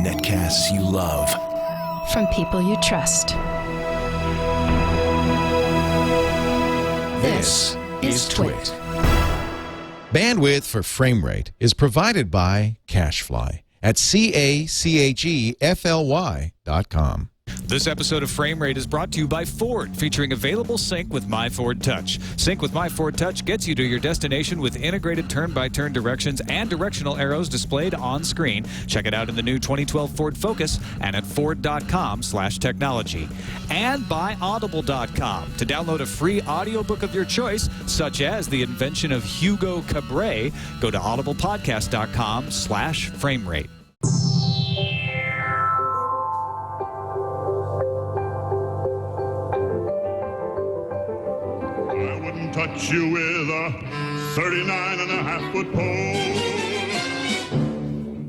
Netcasts you love. From people you trust. This is Twit. Bandwidth for frame rate is provided by CacheFly at CACHEFLY.com. This episode of Frame Rate is brought to you by Ford, featuring available Sync with My Ford Touch. Sync with My Ford Touch gets you to your destination with integrated turn-by-turn directions and directional arrows displayed on screen. Check it out in the new 2012 Ford Focus and at Ford.com/technology. And by Audible.com. To download a free audiobook of your choice, such as The Invention of Hugo Cabret, go to audiblepodcast.com/framerate. Touch you with a 39.5-foot pole.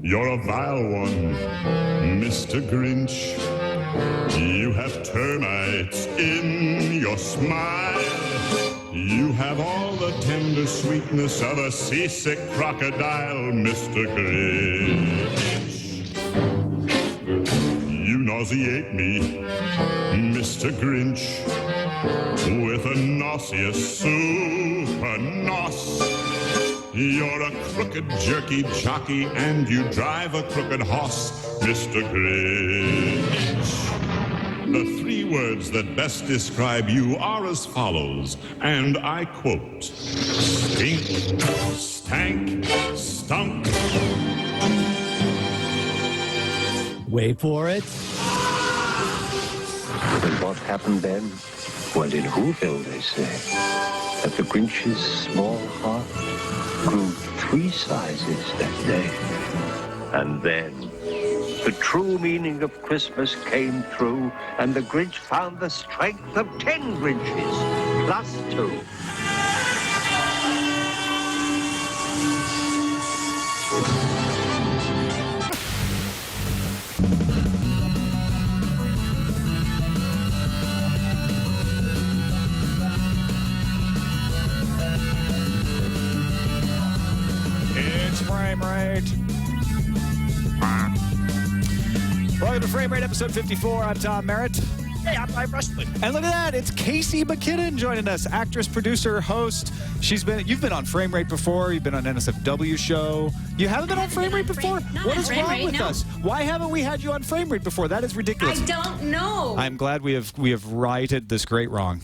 You're a vile one, Mr. Grinch. You have termites in your smile. You have all the tender sweetness of a seasick crocodile, Mr. Grinch. You nauseate me, Mr. Grinch, with a nauseous super nos. You're a crooked jerky jockey and you drive a crooked horse, Mr. Grinch. The three words that best describe you are as follows, and I quote: stink, stank, stunk. Wait for it. And what happened then? Well, in Whoville, they say that the Grinch's small heart grew 3 sizes that day. And then the true meaning of Christmas came through, and the Grinch found the strength of 10 Grinches, plus 2. Frame Rate. Welcome to Frame Rate, episode 54. I'm Tom Merritt. Hey, I'm Mike Rushwood. And look at that, it's Casey McKinnon joining us, actress, producer, host. You've been on Frame Rate before. You've been on NSFW show. You haven't been on Frame Rate before? What is wrong with us? Why haven't we had you on Frame Rate before? That is ridiculous. I don't know. I'm glad we have righted this great wrong.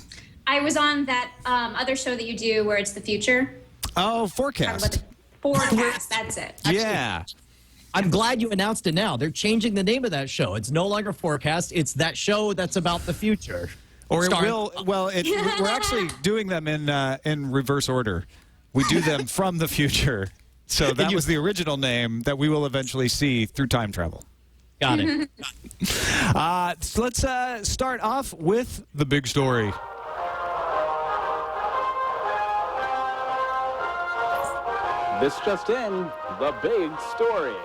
I was on that other show that you do where it's the future. Oh, Forecast. Forecast, that's it. Yeah. I'm glad you announced it now. They're changing the name of that show. It's no longer Forecast. It's that show that's about the future. Or it will. Well, we're actually doing them in reverse order. We do them from the future. So that was the original name that we will eventually see through time travel. Got it. So let's start off with the big story. This just in, the big story.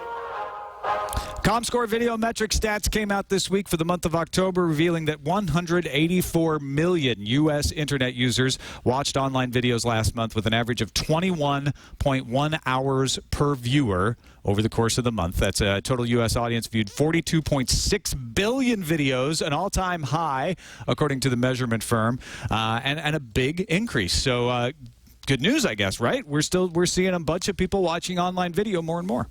ComScore video metric stats came out this week for the month of October, revealing that 184 million U.S. internet users watched online videos last month with an average of 21.1 hours per viewer over the course of the month. That's a total U.S. audience viewed 42.6 billion videos, an all-time high, according to the measurement firm, and a big increase. So good news, I guess, right? We're seeing a bunch of people watching online video more and more.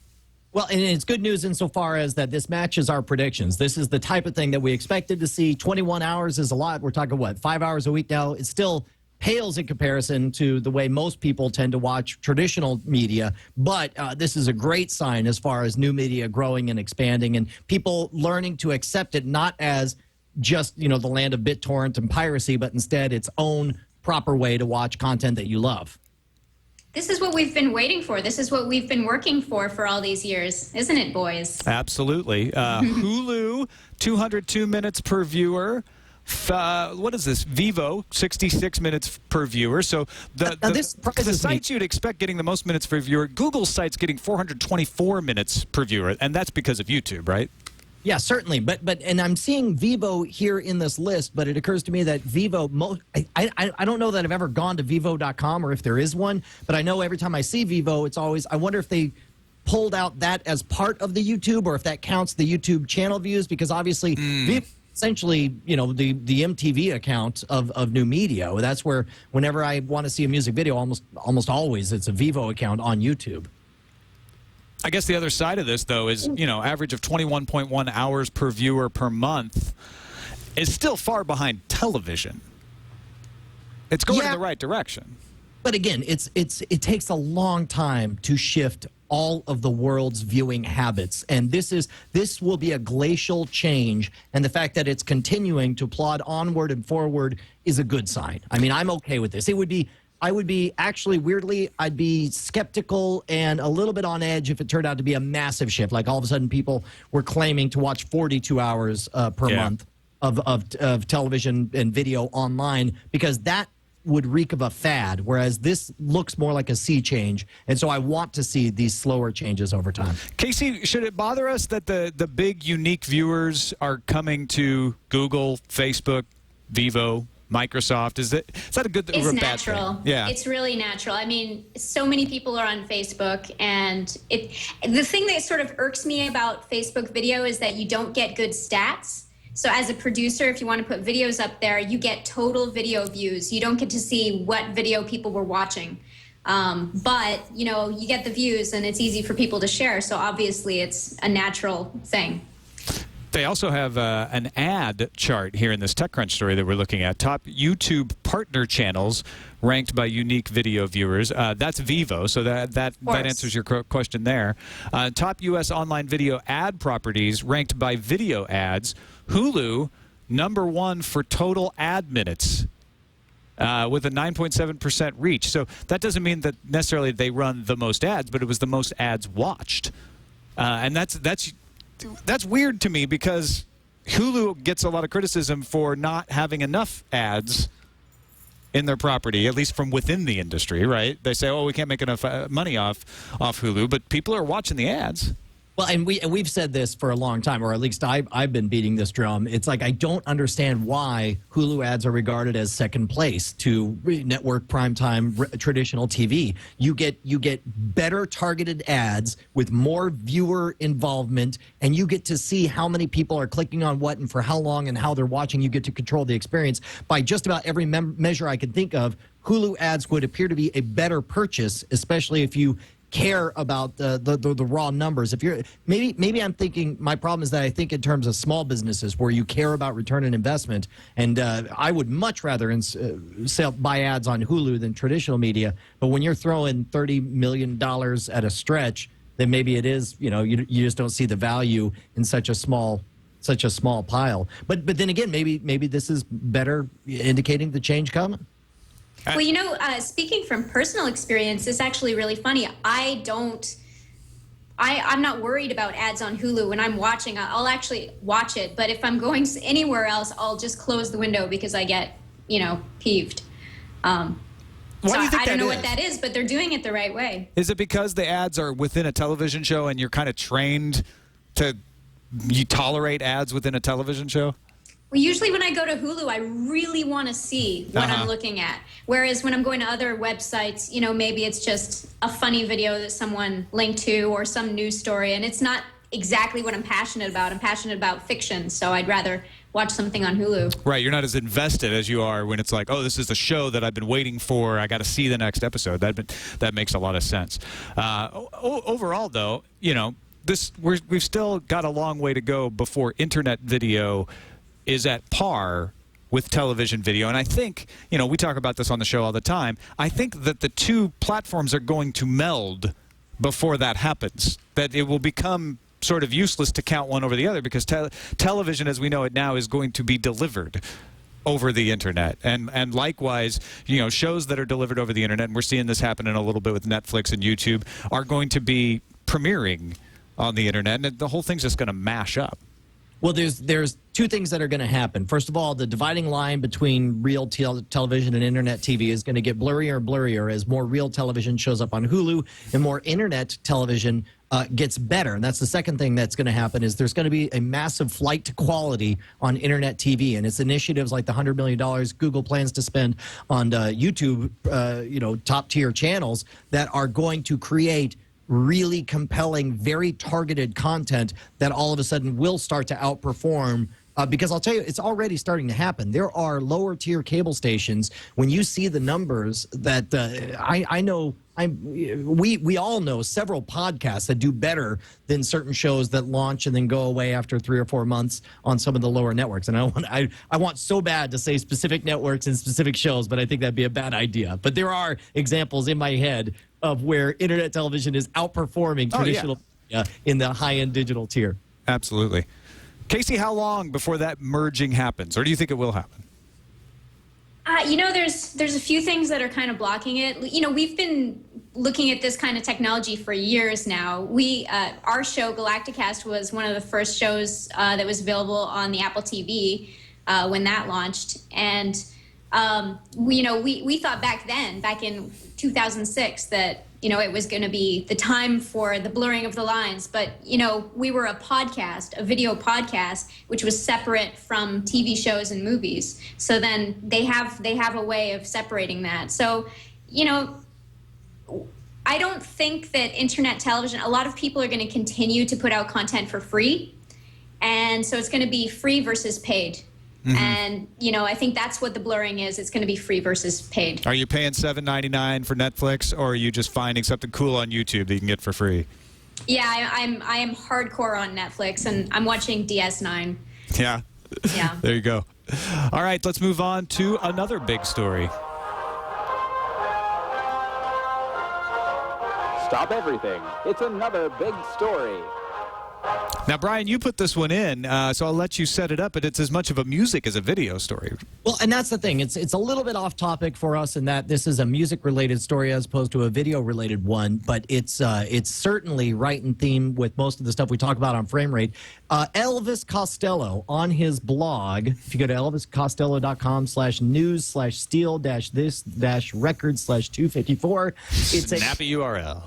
Well, and it's good news insofar as that this matches our predictions. This is the type of thing that we expected to see. 21 hours is a lot. We're talking, what, 5 hours a week now? It still pales in comparison to the way most people tend to watch traditional media. But this is a great sign as far as new media growing and expanding and people learning to accept it not as just, the land of BitTorrent and piracy, but instead its own proper way to watch content that you love. This is what we've been waiting for. This is what we've been working for all these years, isn't it, boys? Absolutely. Hulu, 202 minutes per viewer. What is this? Vivo, 66 minutes per viewer. So the sites you'd expect getting the most minutes per viewer, Google's site's getting 424 minutes per viewer, and that's because of YouTube, right? Yeah, certainly. But and I'm seeing Vivo here in this list, but it occurs to me that Vivo, I don't know that I've ever gone to Vivo.com or if there is one, but I know every time I see Vivo, it's always, I wonder if they pulled out that as part of the YouTube, or if that counts the YouTube channel views, because obviously essentially, you know, the MTV account of New Media. That's where whenever I want to see a music video, almost always it's a Vivo account on YouTube. I guess the other side of this, though, is, you know, average of 21.1 hours per viewer per month is still far behind television. It's going in the right direction. But again, it takes a long time to shift all of the world's viewing habits, and this will be a glacial change, and the fact that it's continuing to plod onward and forward is a good sign. I mean, I'm okay with this. I would be actually, weirdly, I'd be skeptical and a little bit on edge if it turned out to be a massive shift, like all of a sudden people were claiming to watch 42 hours per month of television and video online, because that would reek of a fad, whereas this looks more like a sea change. And so I want to see these slower changes over time. Casey, should it bother us that the big, unique viewers are coming to Google, Facebook, Vivo, Microsoft? Is that a good or a bad thing? It's natural. Yeah. It's really natural. I mean, so many people are on Facebook, and the thing that sort of irks me about Facebook video is that you don't get good stats. So as a producer, if you want to put videos up there, you get total video views. You don't get to see what video people were watching. But, you know, you get the views, and it's easy for people to share. So obviously it's a natural thing. They also have an ad chart here in this TechCrunch story that we're looking at. Top YouTube partner channels ranked by unique video viewers. That's Vivo, so that answers your question there. Top U.S. online video ad properties ranked by video ads. Hulu, #1 for total ad minutes, with a 9.7% reach. So that doesn't mean that necessarily they run the most ads, but it was the most ads watched. And that's weird to me, because Hulu gets a lot of criticism for not having enough ads in their property, at least from within the industry, right? They say, oh, we can't make enough money off Hulu, but people are watching the ads. Well, and we've said this for a long time, or at least I've been beating this drum. It's like, I don't understand why Hulu ads are regarded as second place to network primetime traditional TV. You get better targeted ads with more viewer involvement, and you get to see how many people are clicking on what and for how long and how they're watching. You get to control the experience by just about every measure I can think of. Hulu ads would appear to be a better purchase, especially if you care about the raw numbers. If you're maybe I'm thinking, my problem is that I think in terms of small businesses where you care about return on investment, and I would much rather buy ads on Hulu than traditional media. But when you're throwing $30 million at a stretch, then maybe it is, you know, you just don't see the value in such a small pile. But then again, maybe this is better indicating the change coming. Well, you know, speaking from personal experience, it's actually really funny. I'm not worried about ads on Hulu. When I'm watching, I'll actually watch it. But if I'm going anywhere else, I'll just close the window because I get, you know, peeved. Why do you think I don't know what that is, but they're doing it the right way. Is it because the ads are within a television show and you're kind of trained to tolerate ads within a television show? Well, usually when I go to Hulu, I really want to see what I'm looking at. Whereas when I'm going to other websites, you know, maybe it's just a funny video that someone linked to or some news story, and it's not exactly what I'm passionate about. I'm passionate about fiction, so I'd rather watch something on Hulu. Right, you're not as invested as you are when it's like, oh, this is the show that I've been waiting for. I got to see the next episode. That makes a lot of sense. Overall, though, you know, we've still got a long way to go before internet video is at par with television video. And I think, you know, we talk about this on the show all the time. I think that the two platforms are going to meld before that happens, that it will become sort of useless to count one over the other, because television as we know it now is going to be delivered over the internet. And likewise, you know, shows that are delivered over the internet, and we're seeing this happen in a little bit with Netflix and YouTube, are going to be premiering on the internet, and the whole thing's just going to mash up. Well, there's two things that are going to happen. First of all, the dividing line between real television and internet TV is going to get blurrier and blurrier as more real television shows up on Hulu and more internet television gets better. And that's the second thing that's going to happen, is there's going to be a massive flight to quality on internet TV. And it's initiatives like the $100 million Google plans to spend on YouTube, you know, top tier channels that are going to create really compelling, very targeted content that all of a sudden will start to outperform. Because I'll tell you, it's already starting to happen. There are lower tier cable stations. When you see the numbers that I know, we all know several podcasts that do better than certain shows that launch and then go away after 3 or 4 months on some of the lower networks. And I want so bad to say specific networks and specific shows, but I think that'd be a bad idea. But there are examples in my head of where internet television is outperforming traditional media in the high-end digital tier. Absolutely. Casey, how long before that merging happens, or do you think it will happen? There's a few things that are kind of blocking it. We've been looking at this kind of technology for years now. Our show Galacticast was one of the first shows that was available on the Apple TV when that launched, and we thought back in 2006 that it was going to be the time for the blurring of the lines. But, we were a podcast, a video podcast, which was separate from TV shows and movies. So then they have a way of separating that. So, I don't think that internet television, a lot of people are going to continue to put out content for free. And so it's going to be free versus paid. Mm-hmm. And, I think that's what the blurring is. It's going to be free versus paid. Are you paying $7.99 for Netflix, or are you just finding something cool on YouTube that you can get for free? Yeah, I am hardcore on Netflix, and I'm watching DS9. Yeah. Yeah. There you go. All right, let's move on to another big story. Stop everything. It's another big story. Now, Brian, you put this one in, so I'll let you set it up, but it's as much of a music as a video story. Well, and that's the thing. It's a little bit off topic for us in that this is a music-related story as opposed to a video-related one, but it's certainly right in theme with most of the stuff we talk about on Frame Rate. Elvis Costello, on his blog, if you go to elviscostello.com/news/steal-this-record/254, it's a snappy URL.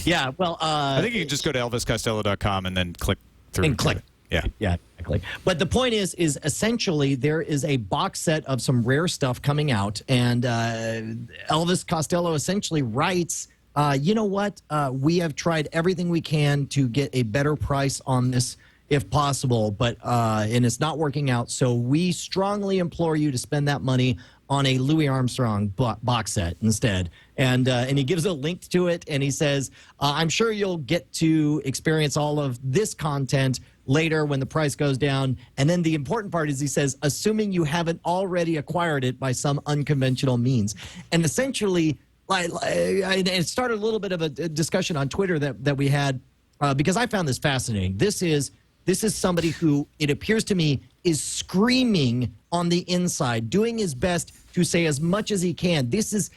Yeah, well, I think you can just go to elviscostello.com and then click through. And click. Yeah. Yeah, exactly. But the point is essentially there is a box set of some rare stuff coming out, and Elvis Costello essentially writes, you know what? We have tried everything we can to get a better price on this if possible, but and it's not working out. So we strongly implore you to spend that money on a Louis Armstrong box set instead. And he gives a link to it, and he says, I'm sure you'll get to experience all of this content later when the price goes down. And then the important part is he says, assuming you haven't already acquired it by some unconventional means. And essentially, it started a little bit of a discussion on Twitter that we had because I found this fascinating. This is somebody who, it appears to me, is screaming on the inside, doing his best to say as much as he can. This is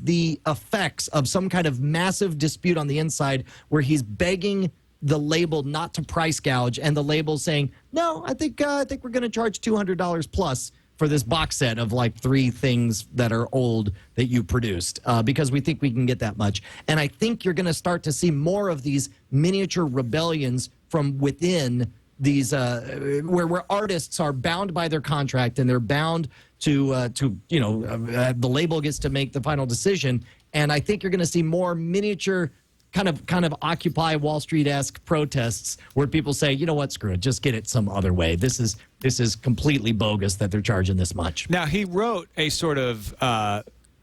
the effects of some kind of massive dispute on the inside where he's begging the label not to price gouge, and the label saying, no, I think we're going to charge $200 plus for this box set of like 3 things that are old that you produced because we think we can get that much. And I think you're going to start to see more of these miniature rebellions from within these where artists are bound by their contract and they're bound to the label gets to make the final decision. And I think you're going to see more miniature kind of Occupy Wall Street-esque protests where people say, you know what, screw it, just get it some other way. This is completely bogus that they're charging this much. Now, he wrote a sort of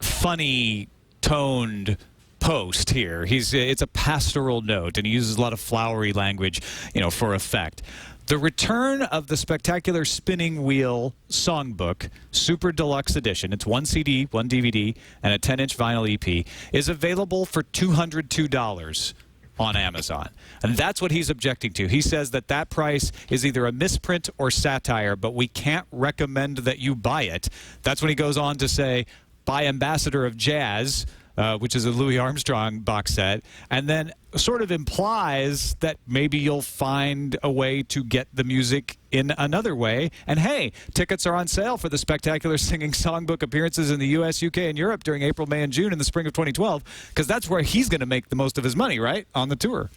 funny toned post here. It's a pastoral note, and he uses a lot of flowery language, for effect. The return of the Spectacular Spinning Wheel Songbook Super Deluxe Edition, it's 1 CD, 1 DVD, and a 10-inch vinyl EP, is available for $202 on Amazon. And that's what he's objecting to. He says that price is either a misprint or satire, but we can't recommend that you buy it. That's when he goes on to say, buy Ambassador of Jazz, which is a Louis Armstrong box set, and then sort of implies that maybe you'll find a way to get the music in another way. And hey, tickets are on sale for the Spectacular Singing Songbook appearances in the U.S., U.K., and Europe during April, May, and June in the spring of 2012, because that's where he's going to make the most of his money, right, on the tour.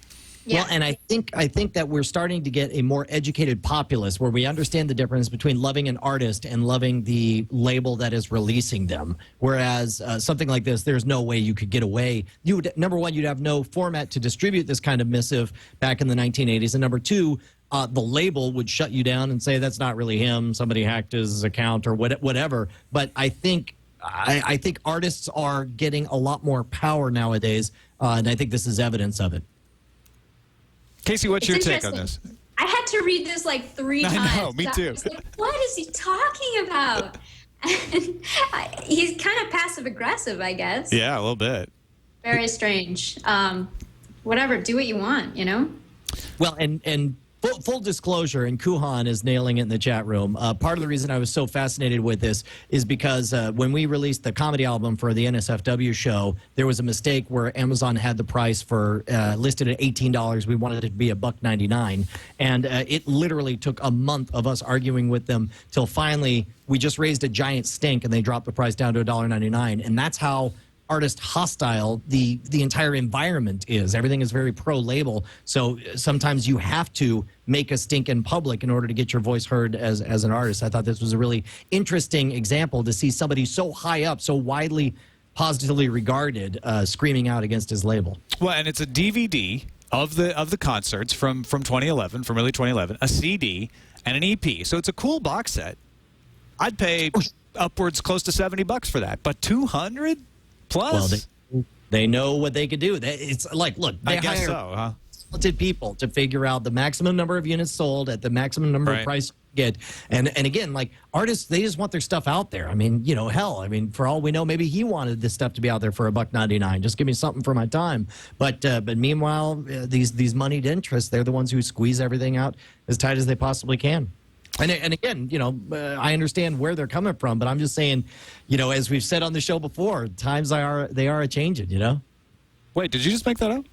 Yeah. Well, and I think that we're starting to get a more educated populace where we understand the difference between loving an artist and loving the label that is releasing them. Whereas something like this, there's no way you could get away. You would, number one, you'd have no format to distribute this kind of missive back in the 1980s, and number two, the label would shut you down and say that's not really him. Somebody hacked his account or whatever. But I think artists are getting a lot more power nowadays, and I think this is evidence of it. Casey, what's your take on this? I had to read this like 3 times. I know, me too. I was like, what is he talking about? He's kind of passive aggressive, I guess. Yeah, a little bit. Very strange. Whatever, do what you want, you know? Well, and full disclosure, and Kuhan is nailing it in the chat room. Part of the reason I was so fascinated with this is because when we released the comedy album for the NSFW show, there was a mistake where Amazon had the price for listed at $18. We wanted it to be $1.99, and it literally took a month of us arguing with them till finally we just raised a giant stink and they dropped the price down to $1.99, and that's how artist hostile the entire environment is. Everything is very pro-label, so sometimes you have to make a stink in public in order to get your voice heard as an artist. I thought this was a really interesting example to see somebody so high up, so widely positively regarded, screaming out against his label. Well, and it's a DVD of the concerts from 2011, from early 2011, a CD and an EP. So it's a cool box set. I'd pay upwards close to $70 for that, but $200 plus. Well, they know what they could do. It's like, look, they I guess hire so, huh? talented people to figure out the maximum number of units sold at the maximum number of price you get. And again, like artists, they just want their stuff out there. I mean, you know, hell, I mean, for all we know, maybe he wanted this stuff to be out there for $1.99. Just give me something for my time. But meanwhile, these moneyed interests, they're the ones who squeeze everything out as tight as they possibly can. And again, you know, I understand where they're coming from, but I'm just saying, you know, as we've said on the show before, times they are a changing, you know? Wait, did you just make that up?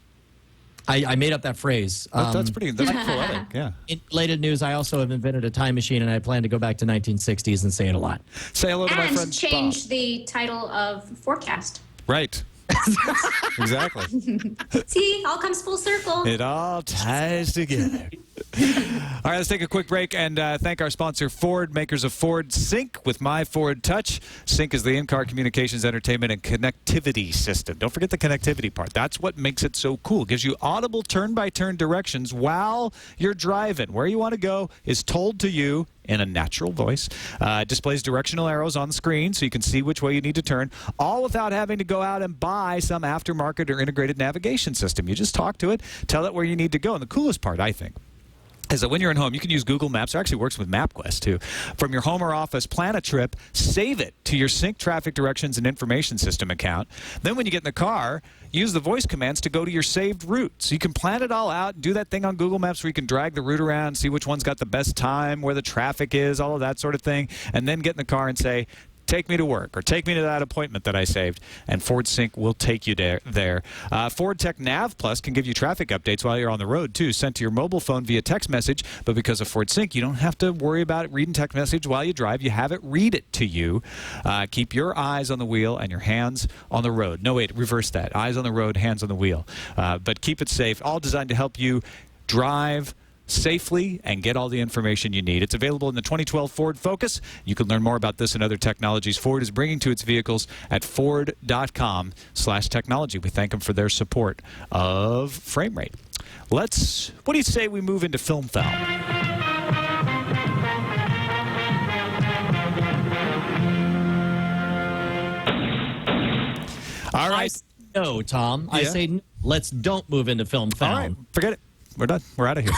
I made up that phrase. That's poetic, yeah. In related news, I also have invented a time machine, and I plan to go back to 1960s and say it a lot. Say hello to my friend And change the title of Forecast. Right. Exactly. See, all comes full circle. It all ties together. All right, let's take a quick break and thank our sponsor, Ford, makers of Ford Sync with My Ford Touch. Sync is the in-car communications, entertainment, and connectivity system. Don't forget the connectivity part. That's what makes it so cool. It gives you audible turn-by-turn directions while you're driving. Where you want to go is told to you in a natural voice. Displays directional arrows on the screen so you can see which way you need to turn, all without having to go out and buy some aftermarket or integrated navigation system. You just talk to it, tell it where you need to go. And the coolest part, I think, is that when you're at home, you can use Google Maps. It actually works with MapQuest, too. From your home or office, plan a trip, save it to your Sync traffic directions and information system account. Then when you get in the car, use the voice commands to go to your saved route. So you can plan it all out, do that thing on Google Maps where you can drag the route around, see which one's got the best time, where the traffic is, all of that sort of thing, and then get in the car and say, take me to work or take me to that appointment that I saved, and Ford Sync will take you there. Ford Tech Nav Plus can give you traffic updates while you're on the road, too, sent to your mobile phone via text message. But because of Ford Sync, you don't have to worry about reading text message while you drive. You have it read it to you. Keep your eyes on the wheel and your hands on the road. No, wait, reverse that. Eyes on the road, hands on the wheel. But keep it safe. All designed to help you drive safely and get all the information you need. It's available in the 2012 Ford Focus. You can learn more about this and other technologies Ford is bringing to its vehicles at Ford.com/technology. We thank them for their support of Frame Rate. What do you say we move into Film Foul? All right. No, Tom. Yeah. I say don't move into Film Foul. All right, forget it. We're done. We're out of here.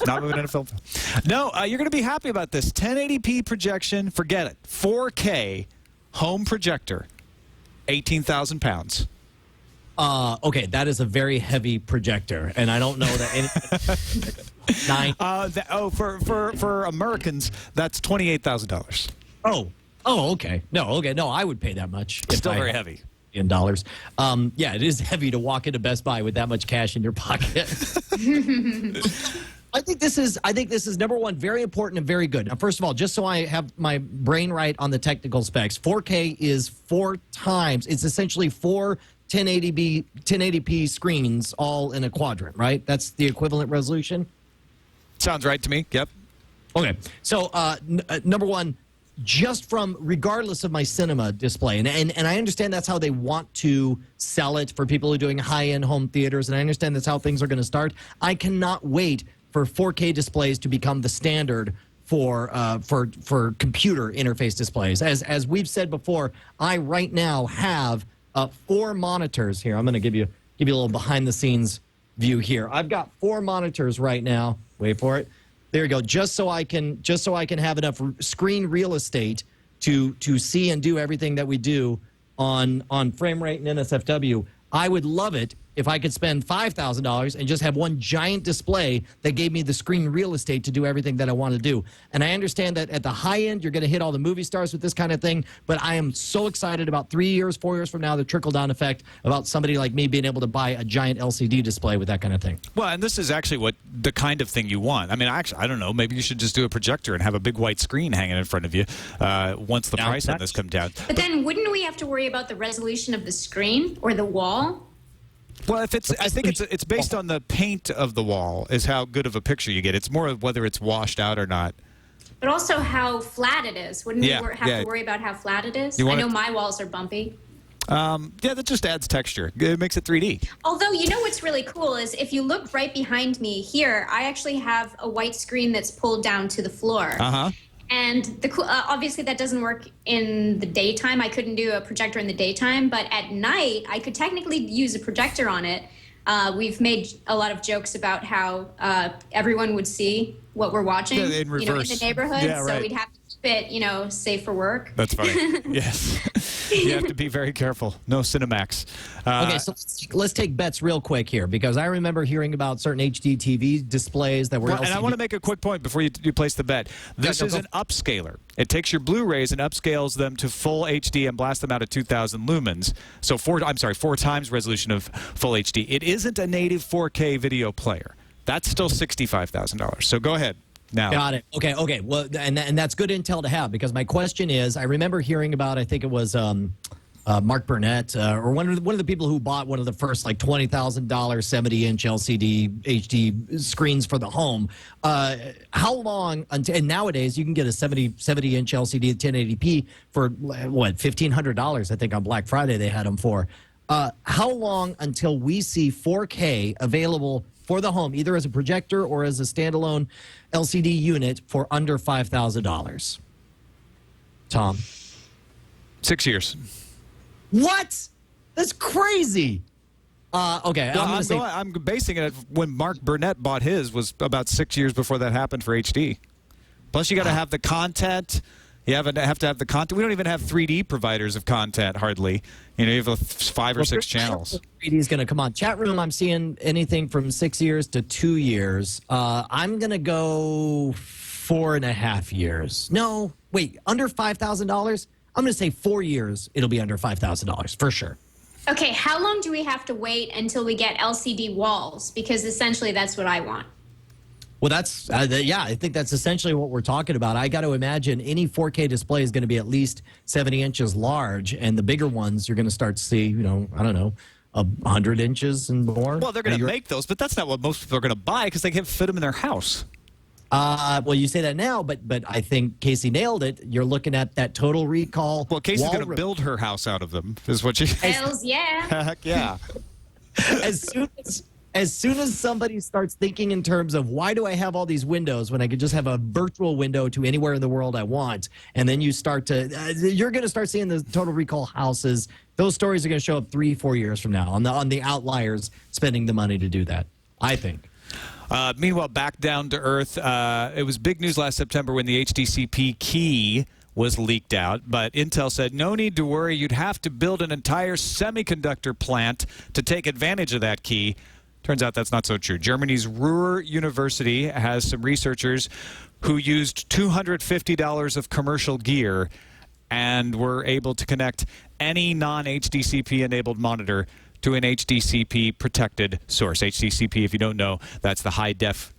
Not moving into Film Foul. No, you're going to be happy about this. 1080p projection, forget it. 4K home projector, 18,000 pounds. Okay, that is a very heavy projector, and I don't know that any For Americans, that's $28,000. Oh, okay. No, I would pay that much. Still very heavy. In dollars. Yeah, it is heavy to walk into Best Buy with that much cash in your pocket. I think this is number one, very important and very good. Now, first of all, just so I have my brain right on the technical specs, 4K is 4 times. It's essentially 4 1080p screens all in a quadrant, right? That's the equivalent resolution? Sounds right to me. Yep. Okay. So, number one, just from regardless of my cinema display, and I understand that's how they want to sell it for people who are doing high-end home theaters, and I understand that's how things are going to start. I cannot wait for 4K displays to become the standard for computer interface displays. As we've said before, I right now have 4 monitors here. I'm going to give you a little behind-the-scenes view here. I've got 4 monitors right now. Wait for it. There you go. Just so I can have enough screen real estate to see and do everything that we do on frame rate and NSFW. I would love it if I could spend $5,000 and just have one giant display that gave me the screen real estate to do everything that I want to do. And I understand that at the high end, you're going to hit all the movie stars with this kind of thing, but I am so excited about 3 years, 4 years from now, the trickle-down effect about somebody like me being able to buy a giant LCD display with that kind of thing. Well, and this is actually the kind of thing you want. I mean, actually, I don't know. Maybe you should just do a projector and have a big white screen hanging in front of you once the price on this comes down. But then wouldn't we have to worry about the resolution of the screen or the wall? Well, I think it's based on the paint of the wall is how good of a picture you get. It's more of whether it's washed out or not. But also how flat it is. Wouldn't we have to worry about how flat it is? I know my walls are bumpy. Yeah, that just adds texture. It makes it 3D. Although, you know what's really cool is if you look right behind me here, I actually have a white screen that's pulled down to the floor. Uh-huh. And obviously that doesn't work in the daytime. I couldn't do a projector in the daytime, but at night I could technically use a projector on it. We've made a lot of jokes about how everyone would see what we're watching, in reverse. In the neighborhood. Yeah, right. So we'd have to keep it, safe for work. That's funny. Yes. You have to be very careful. No Cinemax. Okay, so let's take bets real quick here because I remember hearing about certain HD TV displays that were LCD. And I want to make a quick point before you place the bet. This is an upscaler. It takes your Blu-rays and upscales them to full HD and blasts them out at 2,000 lumens. So 4 times resolution of full HD. It isn't a native 4K video player. That's still $65,000. So go ahead. Now. Got it. Okay. Well, and that's good intel to have because my question is, I remember hearing about, I think it was Mark Burnett or one of the people who bought one of the first like $20,000 70-inch LCD HD screens for the home. How long until? And nowadays you can get a 70-inch LCD at 1080p for what $1,500? I think on Black Friday they had them for. How long until we see 4K available for the home, either as a projector or as a standalone LCD unit for under $5,000? Tom? 6 years. What? That's crazy. Okay, well, I'm basing it when Mark Burnett bought his was about 6 years before that happened for HD. Plus, you got to have the content. You have to have the content. We don't even have 3D providers of content hardly. You have 5 or 6 channels. 3D is going to come on. Chat room, I'm seeing anything from 6 years to 2 years. I'm going to go 4.5 years. No, wait, under $5,000? I'm going to say 4 years. It'll be under $5,000 for sure. Okay, how long do we have to wait until we get LCD walls? Because essentially that's what I want. Well, that's, I think that's essentially what we're talking about. I got to imagine any 4K display is going to be at least 70 inches large, and the bigger ones you're going to start to see, I don't know, 100 inches and more. Well, they're going to make those, but that's not what most people are going to buy because they can't fit them in their house. Well, you say that now, but I think Casey nailed it. You're looking at that Total Recall. Well, Casey's going to build her house out of them, is what she. Hells yeah. Heck yeah. As soon as somebody starts thinking in terms of why do I have all these windows when I could just have a virtual window to anywhere in the world I want, and then you start to, you're going to start seeing the Total Recall houses. Those stories are going to show up 3-4 years from now on the outliers spending the money to do that, I think. Meanwhile, back down to earth, it was big news last September when the HDCP key was leaked out, but Intel said no need to worry. You'd have to build an entire semiconductor plant to take advantage of that key. Turns out that's not so true. Germany's Ruhr University has some researchers who used $250 of commercial gear and were able to connect any non-HDCP-enabled monitor to an HDCP-protected source. HDCP, if you don't know, that's the high-def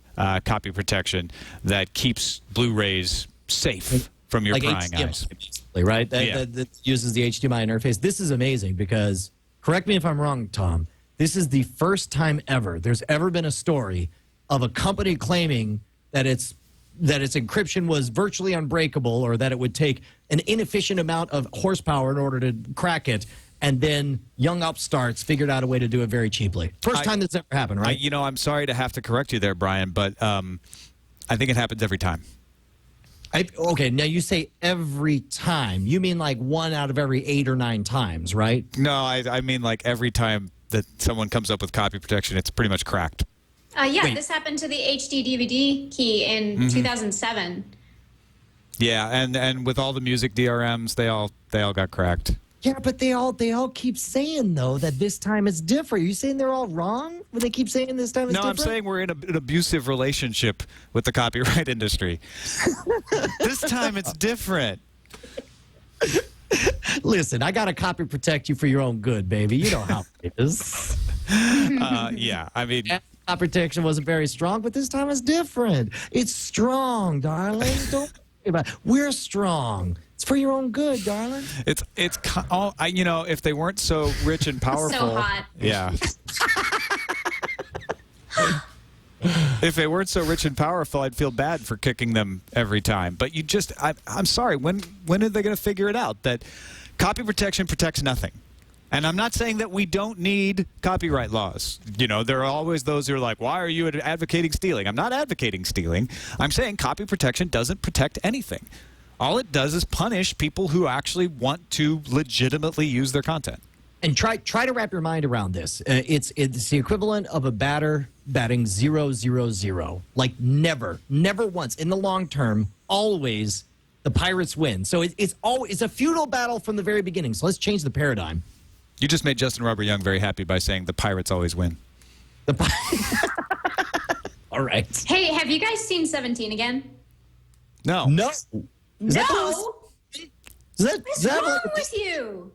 copy protection that keeps Blu-rays safe from your prying eyes. Basically, right? That uses the HDMI interface. This is amazing because correct me if I'm wrong, Tom, this is the first time ever there's ever been a story of a company claiming that its encryption was virtually unbreakable, or that it would take an inefficient amount of horsepower in order to crack it, and then young upstarts figured out a way to do it very cheaply. First time that's ever happened, right? I'm sorry to have to correct you there, Brian, but I think it happens every time. Okay, now you say every time. You mean like 1 out of every 8 or 9 times, right? No, I mean like every time that someone comes up with copy protection, it's pretty much cracked. Yeah, this happened to the HD DVD key in 2007. Yeah, and with all the music DRMs, they all got cracked. Yeah, but they all keep saying, though, that this time it's different. Are you saying they're all wrong when they keep saying this time it's different? No, I'm saying we're in an abusive relationship with the copyright industry. This time it's different. Listen, I got to copy protect you for your own good, baby. You know how it is. Yeah, I mean... Copy protection wasn't very strong, but this time it's different. It's strong, darling. Don't worry about it. We're strong. It's for your own good, darling. If they weren't so rich and powerful... So hot. Yeah. If they weren't so rich and powerful, I'd feel bad for kicking them every time. But I'm sorry, when are they going to figure it out that copy protection protects nothing? And I'm not saying that we don't need copyright laws. There are always those who are like, why are you advocating stealing? I'm not advocating stealing. I'm saying copy protection doesn't protect anything. All it does is punish people who actually want to legitimately use their content. And try to wrap your mind around this. It's the equivalent of a batter batting 0-0-0. Like never once in the long term, always the Pirates win. So it's a feudal battle from the very beginning. So let's change the paradigm. You just made Justin Robert Young very happy by saying the Pirates always win. All right. Hey, have you guys seen 17 again? No. No. Is that What's wrong with you?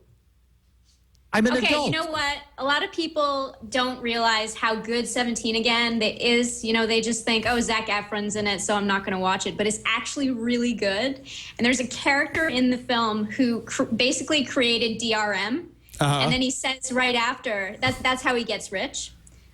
I'm an okay, adult. you know what? A lot of people don't realize how good 17 again is. They just think, oh, Zac Efron's in it, so I'm not going to watch it. But it's actually really good. And there's a character in the film who basically created DRM. And then he says right after, that's how he gets rich.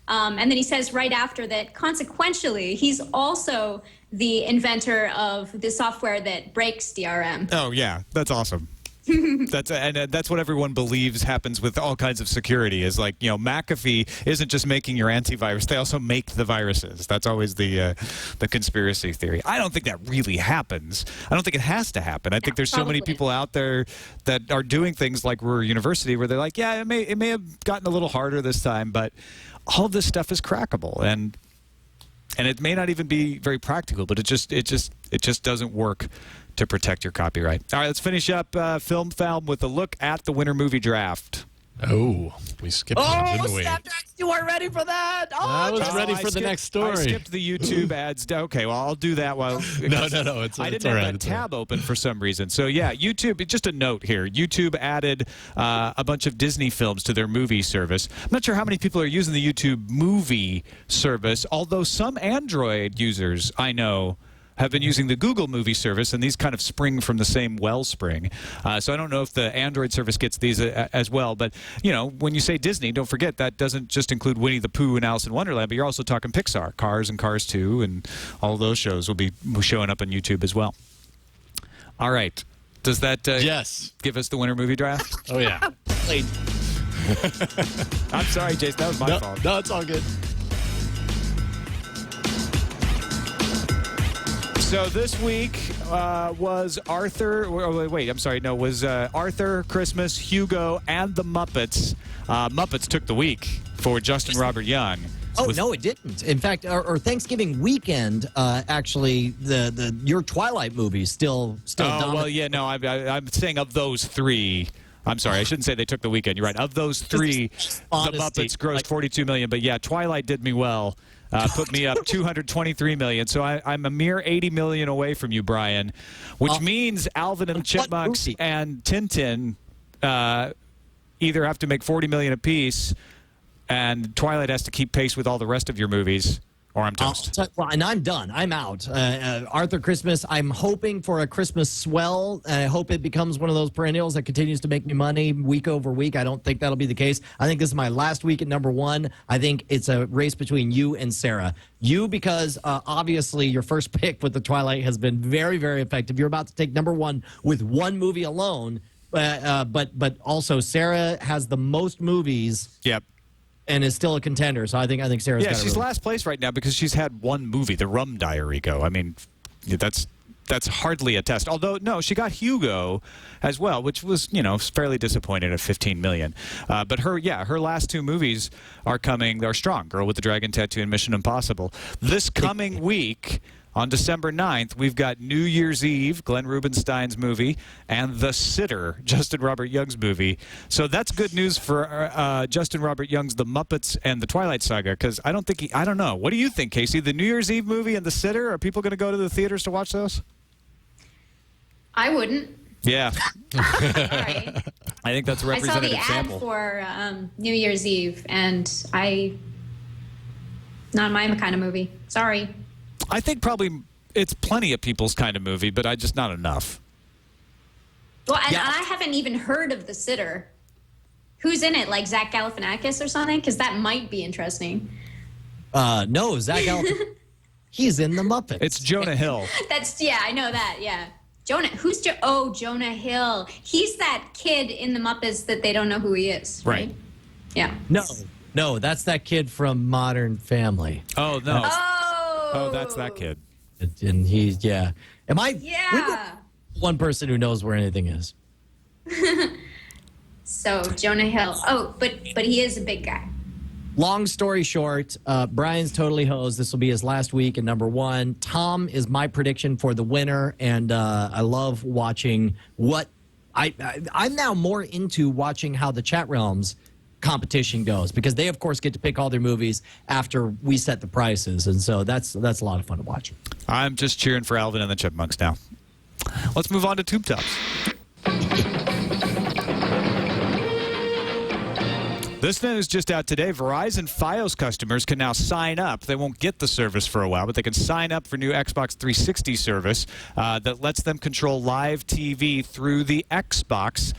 And then he says right after that, consequentially, he's also the inventor of the software that breaks DRM. Oh, yeah. That's awesome. That's what everyone believes happens with all kinds of security is like, McAfee isn't just making your antivirus. They also make the viruses. That's always the conspiracy theory. I don't think that really happens. I don't think it has to happen. I think there's so many people out there that are doing things like Ruhr University where they're like, yeah, it may have gotten a little harder this time, but all of this stuff is crackable. And it may not even be very practical, but it just doesn't work to protect your copyright. All right, let's finish up Film Found with a look at the winter movie draft. Oh, we skipped that, didn't we? Snapdrags, you weren't ready for that. I was ready for the next story. I skipped the YouTube ads. Okay, well, I'll do that while... No. I didn't have that tab open for some reason. So, yeah, YouTube, just a note here. YouTube added a bunch of Disney films to their movie service. I'm not sure how many people are using the YouTube movie service, although some Android users I know have been using the Google movie service, and these kind of spring from the same wellspring. So I don't know if the Android service gets these as well. But, when you say Disney, don't forget that doesn't just include Winnie the Pooh and Alice in Wonderland, but you're also talking Pixar, Cars and Cars 2, and all those shows will be showing up on YouTube as well. All right. Does that yes. give us the winter movie draft? Oh, yeah. I'm sorry, Jason. That was my fault. No, it's all good. So this week was Arthur. Wait, I'm sorry. No, was Arthur, Christmas, Hugo, and the Muppets. Muppets took the week for Justin Robert Young. Oh, no, it didn't. In fact, our Thanksgiving weekend, actually, your Twilight movie still dominated. Well, yeah, no, I'm saying of those three. I'm sorry, I shouldn't say they took the weekend. You're right. Of those three, the Muppets grossed $42 million. But yeah, Twilight did me well. Put me up $223 million. So I'm a mere $80 million away from you, Brian, which means Alvin and the Chipmunks and Tintin either have to make $40 million apiece, and Twilight has to keep pace with all the rest of your movies, Or I'm toast. Well, and I'm done. I'm out. Arthur Christmas, I'm hoping for a Christmas swell. I hope it becomes one of those perennials that continues to make me money week over week. I don't think that'll be the case. I think this is my last week at #1. I think it's a race between you and Sarah. You, because obviously your first pick with The Twilight has been very, very effective. You're about to take #1 with one movie alone. But also Sarah has the most movies. Yep. And is still a contender, so I think Sarah's got it. Yeah, she's last place right now because she's had one movie, The Rum Diary, go. I mean, that's hardly a test. Although, no, she got Hugo as well, which was, fairly disappointing at $15 million. But her last 2 movies are coming. They're strong. Girl with the Dragon Tattoo and Mission Impossible. This coming week, on December 9th, we've got New Year's Eve, Glenn Rubinstein's movie, and The Sitter, Justin Robert Young's movie. So that's good news for Justin Robert Young's The Muppets and The Twilight Saga, because I don't know. What do you think, Casey? The New Year's Eve movie and The Sitter, are people going to go to the theaters to watch those? I wouldn't. Yeah. Sorry. I think that's a representative sample. I saw the ad for New Year's Eve, and not my kind of movie. Sorry. I think probably it's plenty of people's kind of movie, but just not enough. Well, and I haven't even heard of The Sitter. Who's in it? Like Zach Galifianakis or something? Because that might be interesting. No, Zach Galifianakis. He's in The Muppets. It's Jonah Hill. I know that, yeah. Jonah Hill. He's that kid in The Muppets that they don't know who he is, right? Yeah. No, that's that kid from Modern Family. Oh, no. Oh, that's that kid. And he's, yeah. Am I? Yeah. One person who knows where anything is. So, Jonah Hill. Oh, but he is a big guy. Long story short, Brian's totally hosed. This will be his last week at #1. Tom is my prediction for the winner, and I love watching what I'm now more into watching how the chat realms competition goes, because they of course get to pick all their movies after we set the prices, and so that's a lot of fun to watch. I'm just cheering for Alvin and the Chipmunks now. Let's move on to Tube Tops. This news just out today. Verizon Fios customers can now sign up. They won't get the service for a while, but they can sign up for new Xbox 360 service that lets them control live TV through the Xbox.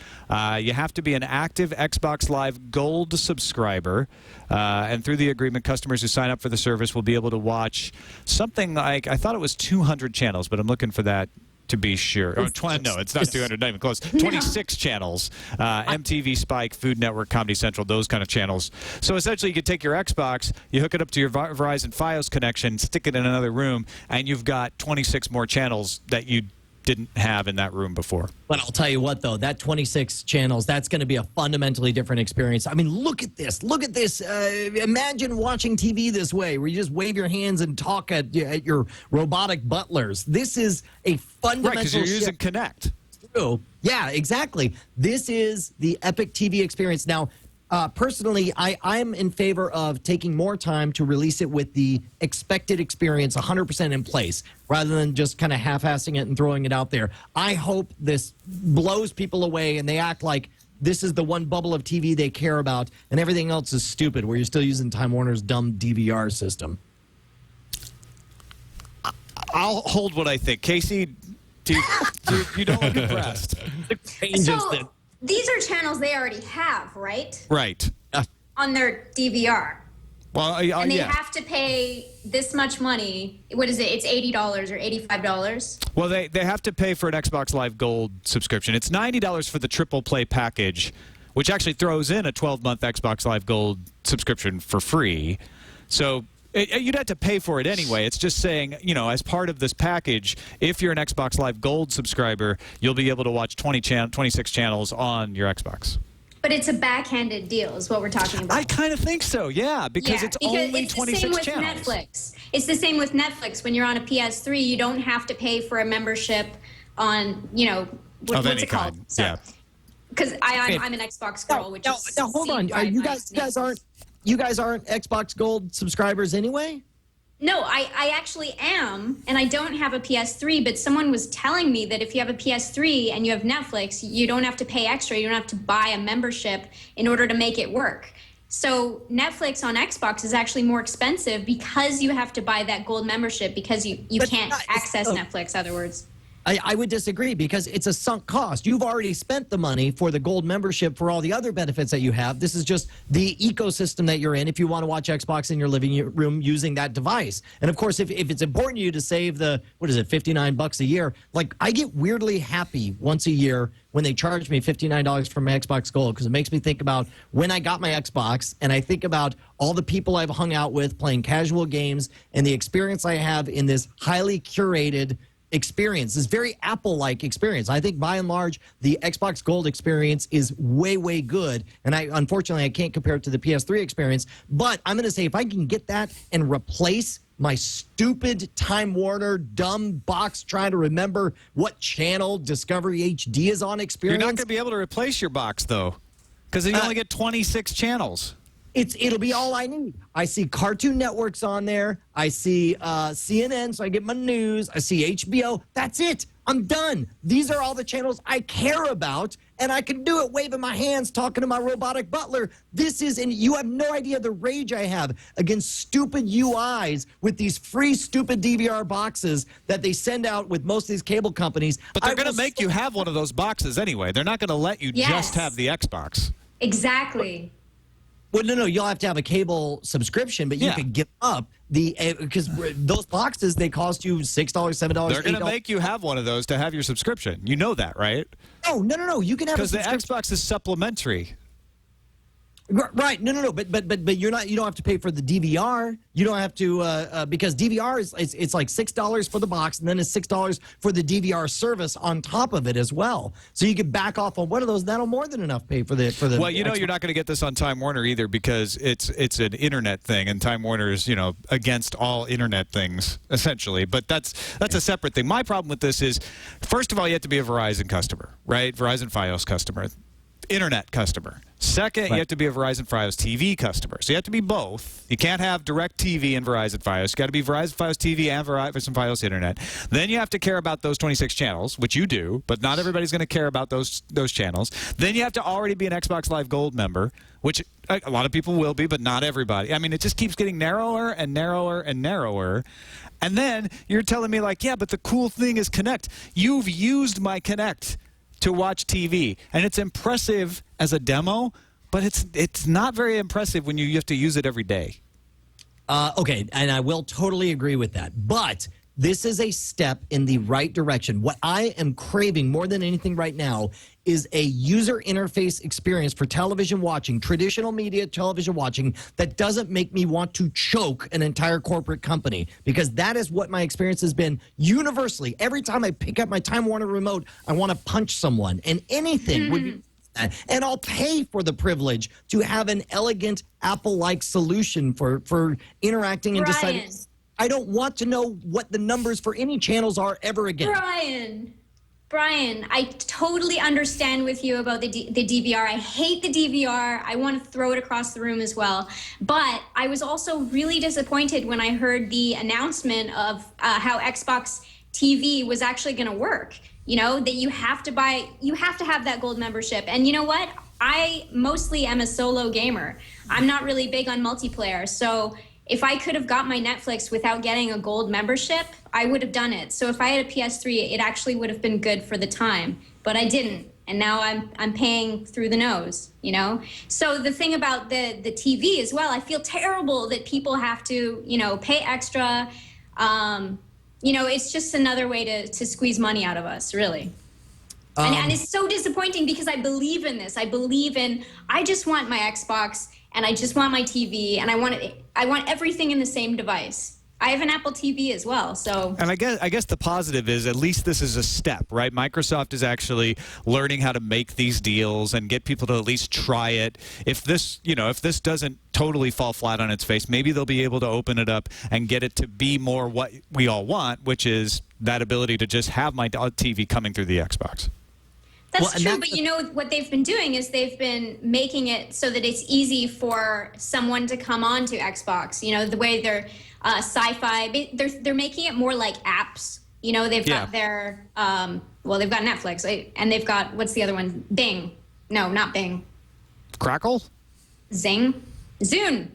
You have to be an active Xbox Live Gold subscriber. And through the agreement, customers who sign up for the service will be able to watch something like, I thought it was 200 channels, but I'm looking for that to be sure. No, it's not 200, not even close. 26 channels. MTV, Spike, Food Network, Comedy Central, those kind of channels. So essentially, you could take your Xbox, you hook it up to your Verizon Fios connection, stick it in another room, and you've got 26 more channels that you didn't have in that room before. But I'll tell you what, though, that 26 channels, that's going to be a fundamentally different experience. I mean, look at this. Look at this. Imagine watching TV this way, where you just wave your hands and talk at your robotic butlers. This is a fundamental Right, because you're using Connect. True. Yeah, exactly. This is the epic TV experience. Now, personally, I'm in favor of taking more time to release it with the expected experience 100% in place, rather than just kind of half-assing it and throwing it out there. I hope this blows people away and they act like this is the one bubble of TV they care about and everything else is stupid, where you're still using Time Warner's dumb DVR system. I'll hold what I think. Casey, you don't look impressed. So, these are channels they already have, right? Right. On their DVR. Well, and they have to pay this much money. What is it? It's $80 or $85? Well, they have to pay for an Xbox Live Gold subscription. It's $90 for the triple play package, which actually throws in a 12-month Xbox Live Gold subscription for free. So you'd have to pay for it anyway. It's just saying, as part of this package, if you're an Xbox Live Gold subscriber, you'll be able to watch 26 channels on your Xbox. But it's a backhanded deal is what we're talking about. I kind of think so, yeah, because it's only 26 channels. It's the same with Netflix. It's the same with Netflix. When you're on a PS3, you don't have to pay for a membership on, what's it called? So, yeah. Because I'm an Xbox girl, which is... Now, hold on. You guys aren't Xbox Gold subscribers anyway? No, I actually am, and I don't have a PS3, but someone was telling me that if you have a PS3 and you have Netflix, you don't have to pay extra. You don't have to buy a membership in order to make it work. So Netflix on Xbox is actually more expensive because you have to buy that gold membership because you can't access Netflix, in other words. I would disagree because it's a sunk cost. You've already spent the money for the gold membership for all the other benefits that you have. This is just the ecosystem that you're in if you want to watch Xbox in your living room using that device. And of course, if it's important to you to save the, what is it, $59 a year, like I get weirdly happy once a year when they charge me $59 for my Xbox Gold because it makes me think about when I got my Xbox and I think about all the people I've hung out with playing casual games and the experience I have in this highly curated experience, this very Apple-like experience. I think by and large, the Xbox Gold experience is way, way good. And unfortunately, I can't compare it to the PS3 experience. But I'm going to say if I can get that and replace my stupid Time Warner dumb box trying to remember what channel Discovery HD is on experience. You're not going to be able to replace your box, though, because you only get 26 channels. It'll be all I need. I see Cartoon Network's on there. I see CNN, so I get my news. I see HBO. That's it. I'm done. These are all the channels I care about, and I can do it waving my hands, talking to my robotic butler. This is, and you have no idea the rage I have against stupid UIs with these free stupid DVR boxes that they send out with most of these cable companies. But they're going to make you have one of those boxes anyway. They're not going to let you just have the Xbox. Exactly. Well, no, you'll have to have a cable subscription, but you can give up because those boxes, they cost you $6, $7, They're going to make you have one of those to have your subscription. You know that, right? No. You can have because the Xbox is supplementary. Right. No. But you're not. You don't have to pay for the DVR. You don't have to because DVR it's like $6 for the box, and then it's $6 for the DVR service on top of it as well. So you could back off on one of those. That'll more than enough pay for the. Well, you know, you're not going to get this on Time Warner either because it's an internet thing, and Time Warner is against all internet things essentially. But that's a separate thing. My problem with this is, first of all, you have to be a Verizon customer, right? Verizon Fios customer. Internet customer. Second, you have to be a Verizon Fios TV customer. So you have to be both. You can't have Direct TV and Verizon Fios. You got to be Verizon Fios TV and Verizon Fios Internet. Then you have to care about those 26 channels, which you do, but not everybody's going to care about those channels. Then you have to already be an Xbox Live Gold member, which a lot of people will be, but not everybody. I mean, it just keeps getting narrower and narrower and narrower. And then you're telling me like, yeah, but the cool thing is Connect. You've used my Connect to watch TV, and it's impressive as a demo, but it's not very impressive when you have to use it every day. Okay, and I will totally agree with that. But this is a step in the right direction. What I am craving more than anything right now is a user interface experience for television watching, traditional media television watching, that doesn't make me want to choke an entire corporate company, because that is what my experience has been universally. Every time I pick up my Time Warner remote, I want to punch someone, and anything would be. And I'll pay for the privilege to have an elegant Apple-like solution for interacting and deciding. I don't want to know what the numbers for any channels are ever again. Brian, I totally understand with you about the DVR. I hate the DVR. I want to throw it across the room as well. But I was also really disappointed when I heard the announcement of how Xbox TV was actually going to work. That you have to have that gold membership. And you know what? I mostly am a solo gamer. I'm not really big on multiplayer. So if I could have got my Netflix without getting a gold membership, I would have done it. So if I had a PS3, it actually would have been good for the time, but I didn't. And now I'm paying through the nose, So the thing about the TV as well, I feel terrible that people have to, pay extra. It's just another way to squeeze money out of us, really. And it's so disappointing because I believe in this. I just want my Xbox and I just want my TV and I want everything in the same device. I have an Apple TV as well, so. And I guess the positive is at least this is a step, right? Microsoft is actually learning how to make these deals and get people to at least try it. If this doesn't totally fall flat on its face, maybe they'll be able to open it up and get it to be more what we all want, which is that ability to just have my TV coming through the Xbox. That's true, but what they've been doing is they've been making it so that it's easy for someone to come on to Xbox. The way they're sci-fi, they're making it more like apps. They've got their, they've got Netflix, and they've got, what's the other one? Bing. No, not Bing. Crackle? Zing. Zune.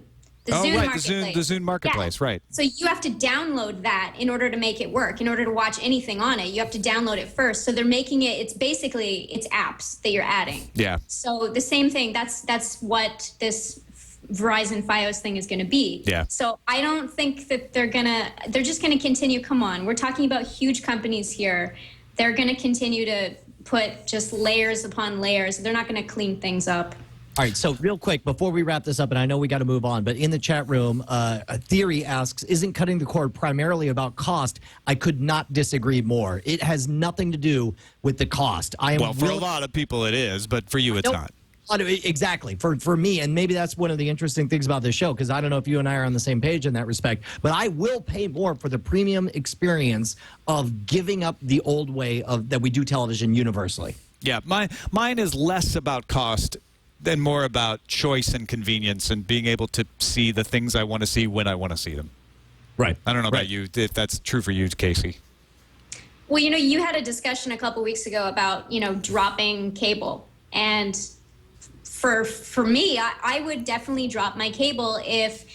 The Zune right, Marketplace. the Zune Marketplace, Yeah. right. So you have to download that in order to make it work. In order to watch anything on it, you have to download it first. So they're making it, it's apps that you're adding. Yeah. So the same thing, that's what this Verizon Fios thing is going to be. Yeah. So I don't think that they're just going to continue. Come on, we're talking about huge companies here. They're going to continue to put just layers upon layers. They're not going to clean things up. All right, so real quick, before we wrap this up, and I know we got to move on, but in the chat room, a Theory asks, isn't cutting the cord primarily about cost? I could not disagree more. It has nothing to do with the cost. Well, for a lot of people it is, but for you it's not. Exactly. For me, and maybe that's one of the interesting things about this show, because I don't know if you and I are on the same page in that respect, but I will pay more for the premium experience of giving up the old way that we do television universally. Yeah, mine is less about cost than more about choice and convenience and being able to see the things I want to see when I want to see them. Right. I don't know about you, if that's true for you, Casey. Well, you had a discussion a couple weeks ago about, dropping cable. And for me, I would definitely drop my cable if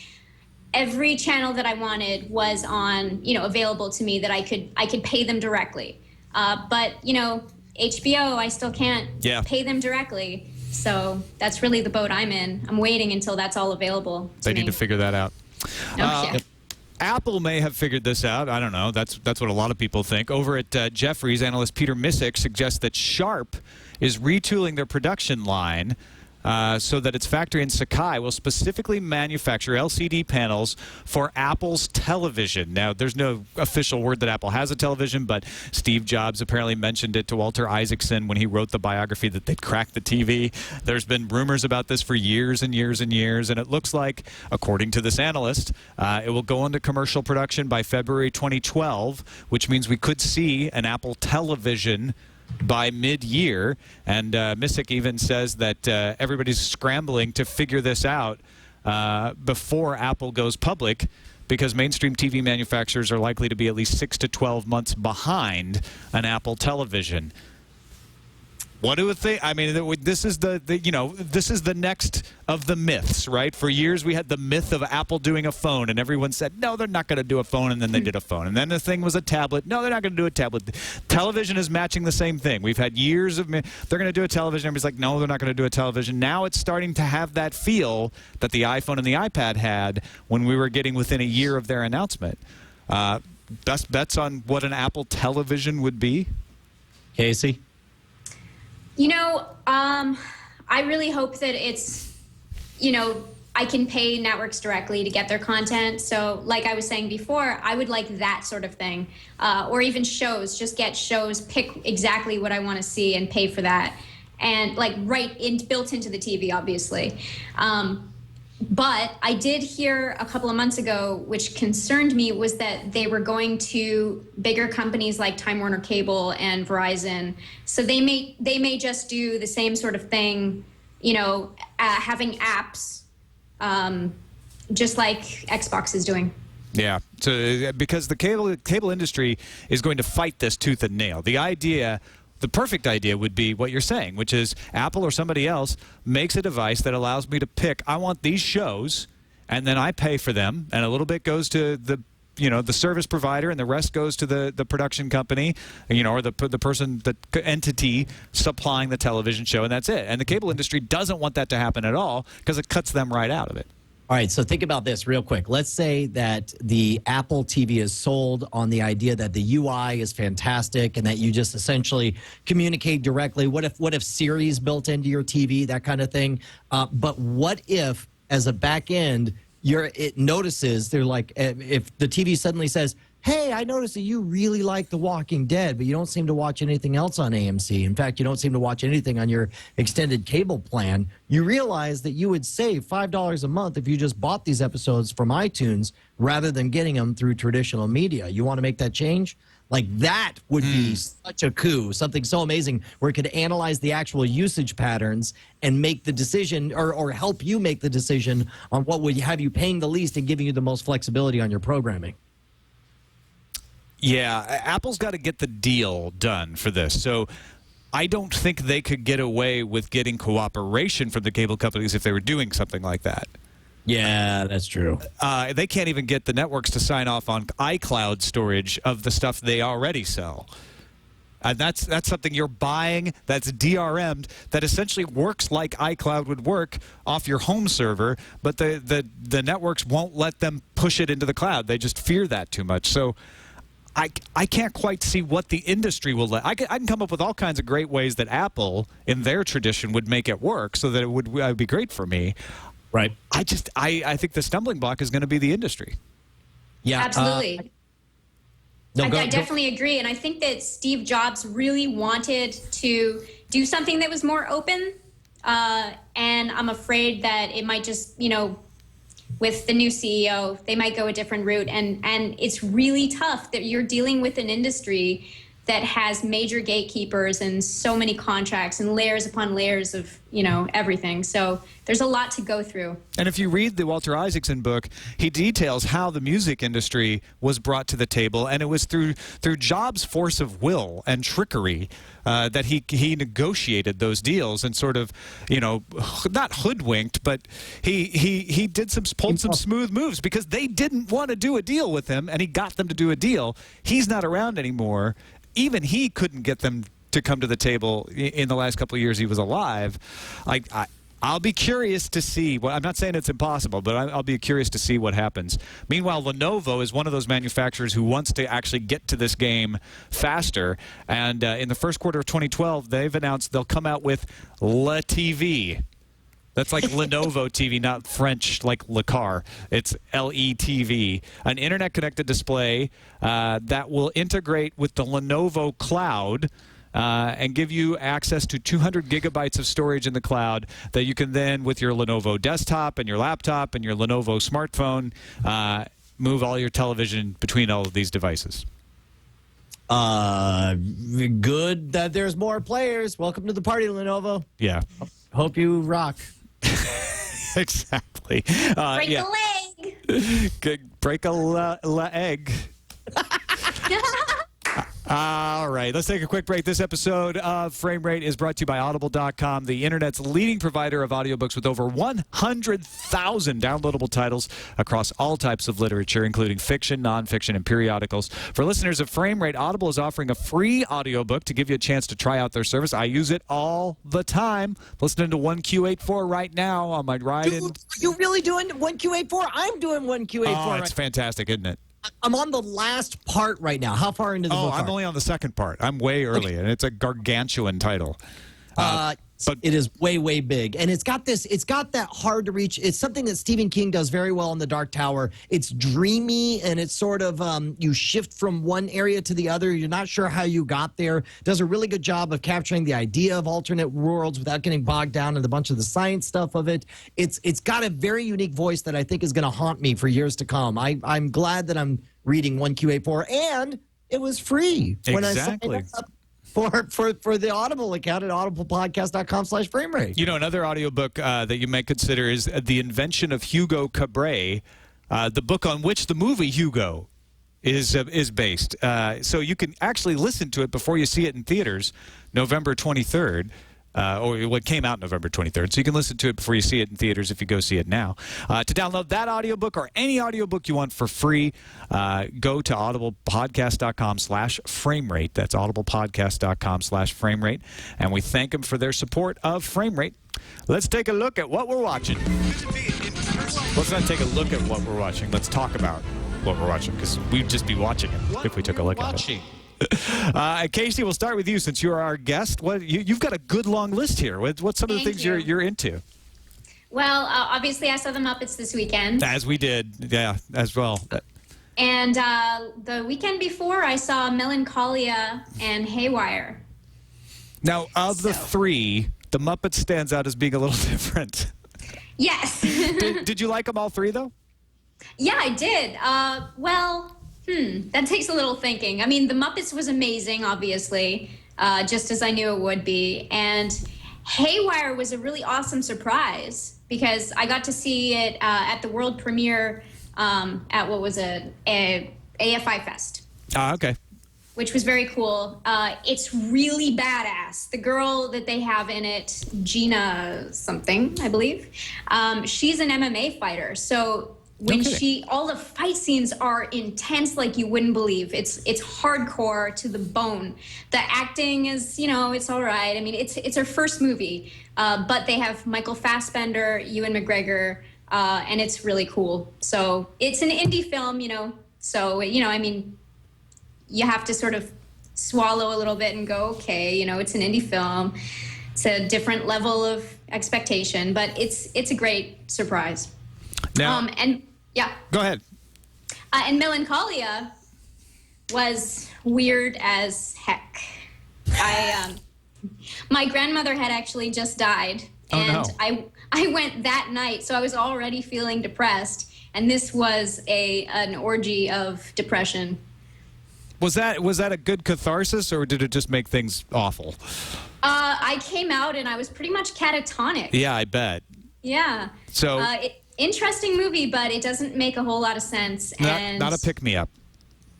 every channel that I wanted was on, available to me, that I could pay them directly. But, HBO, I still can't pay them directly. So that's really the boat I'm in. I'm waiting until that's all available. They need to figure that out. Yeah. Apple may have figured this out. I don't know. That's what a lot of people think. Over at Jefferies, analyst Peter Missick suggests that Sharp is retooling their production line so that its factory in Sakai will specifically manufacture LCD panels for Apple's television. Now, there's no official word that Apple has a television, but Steve Jobs apparently mentioned it to Walter Isaacson when he wrote the biography that they'd cracked the TV. There's been rumors about this for years and years and years, and it looks like, according to this analyst, it will go into commercial production by February 2012, which means we could see an Apple television by mid-year, and Missick even says that everybody's scrambling to figure this out before Apple goes public, because mainstream TV manufacturers are likely to be at least 6 to 12 months behind an Apple television. What do we think? I mean, this is this is the next of the myths, right? For years, we had the myth of Apple doing a phone, and everyone said, no, they're not going to do a phone, and then they did a phone. And then the thing was a tablet. No, they're not going to do a tablet. Television is matching the same thing. We've had years of they're going to do a television. Everybody's like, no, they're not going to do a television. Now it's starting to have that feel that the iPhone and the iPad had when we were getting within a year of their announcement. Best bets on what an Apple television would be? Casey? I really hope that it's, I can pay networks directly to get their content. So like I was saying before, I would like that sort of thing. Or even shows, just get shows, pick exactly what I want to see and pay for that. And built into the TV, obviously. But I did hear a couple of months ago, which concerned me, was that they were going to bigger companies like Time Warner Cable and Verizon. So they may just do the same sort of thing, having apps, just like Xbox is doing. Yeah, so because the cable industry is going to fight this tooth and nail. The perfect idea would be what you're saying, which is Apple or somebody else makes a device that allows me to pick, I want these shows, and then I pay for them, and a little bit goes to the service provider, and the rest goes to the production company, or the person, the entity supplying the television show, and that's it. And the cable industry doesn't want that to happen at all because it cuts them right out of it. All right, so think about this real quick. Let's say that the Apple TV is sold on the idea that the UI is fantastic and that you just essentially communicate directly. What if Siri's built into your TV, that kind of thing? But what if, as a back end, it notices, they're like, if the TV suddenly says, hey, I noticed that you really like The Walking Dead, but you don't seem to watch anything else on AMC. In fact, you don't seem to watch anything on your extended cable plan. You realize that you would save $5 a month if you just bought these episodes from iTunes rather than getting them through traditional media. You want to make that change? Like, that would be such a coup, something so amazing where it could analyze the actual usage patterns and make the decision, or help you make the decision on what would have you paying the least and giving you the most flexibility on your programming. Yeah, Apple's got to get the deal done for this. So I don't think they could get away with getting cooperation from the cable companies if they were doing something like that. Yeah, that's true. They can't even get the networks to sign off on iCloud storage of the stuff they already sell. And that's something you're buying that's DRM'd that essentially works like iCloud would work off your home server, but the networks won't let them push it into the cloud. They just fear that too much. So I can't quite see what the industry will let. I can come up with all kinds of great ways that Apple, in their tradition, would make it work so that it would be great for me. Right. I think the stumbling block is going to be the industry. Yeah. Absolutely. No, I definitely agree. And I think that Steve Jobs really wanted to do something that was more open. And I'm afraid that it might just, with the new CEO, they might go a different route. And it's really tough that you're dealing with an industry that has major gatekeepers and so many contracts and layers upon layers of, everything. So there's a lot to go through. And if you read the Walter Isaacson book, he details how the music industry was brought to the table, and it was through Jobs' force of will and trickery that he negotiated those deals and sort of, not hoodwinked, but he pulled some smooth moves because they didn't want to do a deal with him, and he got them to do a deal. He's not around anymore. Even he couldn't get them to come to the table in the last couple of years he was alive. I'll be curious to see. Well, I'm not saying it's impossible, but I'll be curious to see what happens. Meanwhile, Lenovo is one of those manufacturers who wants to actually get to this game faster. And in the first quarter of 2012, they've announced they'll come out with La TV. That's like Lenovo TV, not French like Le Car. It's LETV, an internet-connected display that will integrate with the Lenovo cloud and give you access to 200 gigabytes of storage in the cloud that you can then, with your Lenovo desktop and your laptop and your Lenovo smartphone, move all your television between all of these devices. Good that there's more players. Welcome to the party, Lenovo. Yeah. Hope you rock. Exactly. Break a leg. Break a leg. All right, let's take a quick break. This episode of Frame Rate is brought to you by Audible.com, the internet's leading provider of audiobooks with over 100,000 downloadable titles across all types of literature, including fiction, nonfiction, and periodicals. For listeners of Frame Rate, Audible is offering a free audiobook to give you a chance to try out their service. I use it all the time. Listening to 1Q84 right now on my ride in. Are you really doing 1Q84? I'm doing 1Q84. Oh, it's fantastic, isn't it? I'm on the last part right now. How far into the book? I'm only on the second part. I'm way early, and it's a gargantuan title. But it is way, way big. And it's got that hard to reach. It's something that Stephen King does very well in The Dark Tower. It's dreamy, and it's sort of, you shift from one area to the other. You're not sure how you got there. Does a really good job of capturing the idea of alternate worlds without getting bogged down in a bunch of the science stuff of it. It's got a very unique voice that I think is going to haunt me for years to come. I'm glad that I'm reading 1Q84, and it was free. Exactly. When I signed up for the Audible account at audiblepodcast.com/framerate. Another audiobook that you may consider is The Invention of Hugo Cabret, the book on which the movie Hugo is based. So you can actually listen to it before you see it in theaters November 23rd. Or what came out November 23rd. So you can listen to it before you see it in theaters if you go see it now. To download that audiobook or any audiobook you want for free, go to audiblepodcast.com/framerate. That's audiblepodcast.com/framerate. And we thank them for their support of Frame Rate. Let's take a look at what we're watching. Let's not take a look at what we're watching. Let's talk about what we're watching, because we'd just be watching it if we took a look at it. Casey, we'll start with you since you're our guest. You've got a good long list here. What's some of the things you're into? Well, obviously I saw the Muppets this weekend. As we did, yeah, as well. And the weekend before, I saw Melancholia and Haywire. Now, of the three, the Muppets stands out as being a little different. Yes. Did you like them all three, though? Yeah, I did. That takes a little thinking. I mean, The Muppets was amazing, obviously, just as I knew it would be. And Haywire was a really awesome surprise because I got to see it at the world premiere at what was a AFI Fest. Okay. which was very cool. It's really badass. The girl that they have in it, Gina something, I believe, she's an MMA fighter. So when all the fight scenes are intense like you wouldn't believe. It's hardcore to the bone. The acting is, it's all right. I mean, it's her first movie, but they have Michael Fassbender, Ewan McGregor, and it's really cool. So it's an indie film, so, I mean, you have to sort of swallow a little bit and go, okay, it's an indie film. It's a different level of expectation, but it's a great surprise. Now, go ahead. And Melancholia was weird as heck. My grandmother had actually just died, and I went that night, so I was already feeling depressed, and this was an orgy of depression. Was that a good catharsis, or did it just make things awful? I came out and I was pretty much catatonic. Yeah, I bet. Yeah. So interesting movie, but it doesn't make a whole lot of sense. Not a pick-me-up.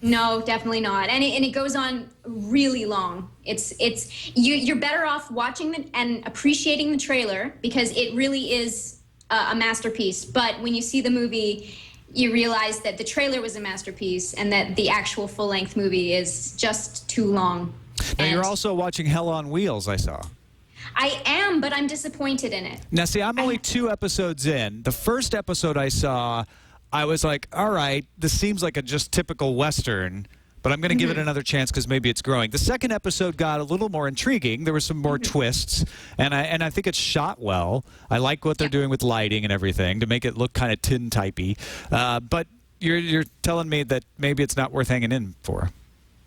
No, definitely not. And it goes on really long. You're better off watching and appreciating the trailer because it really is a masterpiece. But when you see the movie, you realize that the trailer was a masterpiece and that the actual full-length movie is just too long. Now, you're also watching Hell on Wheels, I saw. I am, but I'm disappointed in it. Now, see, I'm only 2 episodes in. The first episode I saw, I was like, all right, this seems like a just typical Western, but I'm going to give it another chance because maybe it's growing. The second episode got a little more intriguing. There were some more twists, and I think it's shot well. I like what they're doing with lighting and everything to make it look kind of tin-typey. But you're telling me that maybe it's not worth hanging in for.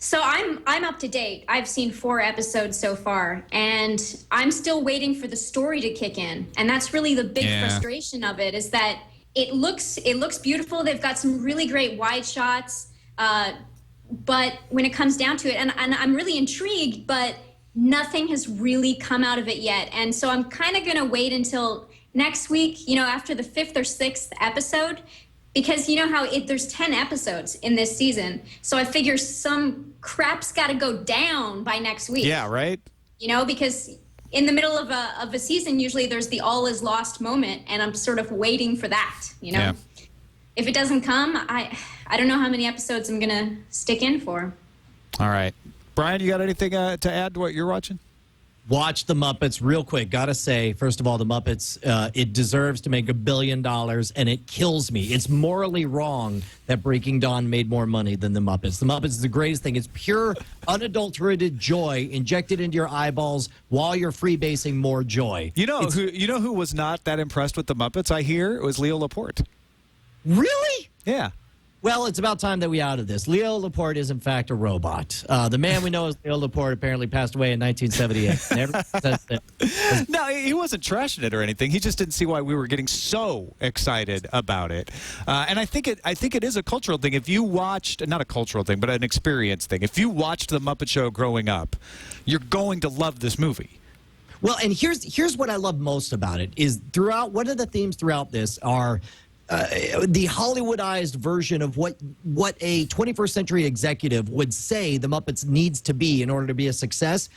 So I'm up to date. I've seen 4 episodes so far, and I'm still waiting for the story to kick in. And that's really the big frustration of it, is that it looks beautiful. They've got some really great wide shots, but when it comes down to it, and I'm really intrigued, but nothing has really come out of it yet. And so I'm kind of going to wait until next week, after the 5th or 6th episode, because you know how there's 10 episodes in this season. So I figure some crap's got to go down by next week. Yeah, right? Because in the middle of a season, usually there's the all is lost moment, and I'm sort of waiting for that, Yeah. If it doesn't come, I don't know how many episodes I'm going to stick in for. All right. Brian, you got anything to add to what you're watching? Watch the Muppets real quick. Gotta say, first of all, the Muppets, it deserves to make $1 billion, and it kills me. It's morally wrong that Breaking Dawn made more money than the Muppets. The Muppets is the greatest thing. It's pure, unadulterated joy injected into your eyeballs while you're freebasing more joy. You know who was not that impressed with the Muppets, I hear? It was Leo Laporte. Really? Yeah. Well, it's about time that we outed this. Leo Laporte is, in fact, a robot. The man we know as Leo Laporte apparently passed away in 1978. No, he wasn't trashing it or anything. He just didn't see why we were getting so excited about it. And I think it is a cultural thing. If you watched, not a cultural thing, but an experience thing. If you watched The Muppet Show growing up, you're going to love this movie. Well, and here's what I love most about it is one of the themes throughout this are the Hollywoodized version of what a 21st century executive would say the Muppets needs to be in order to be a success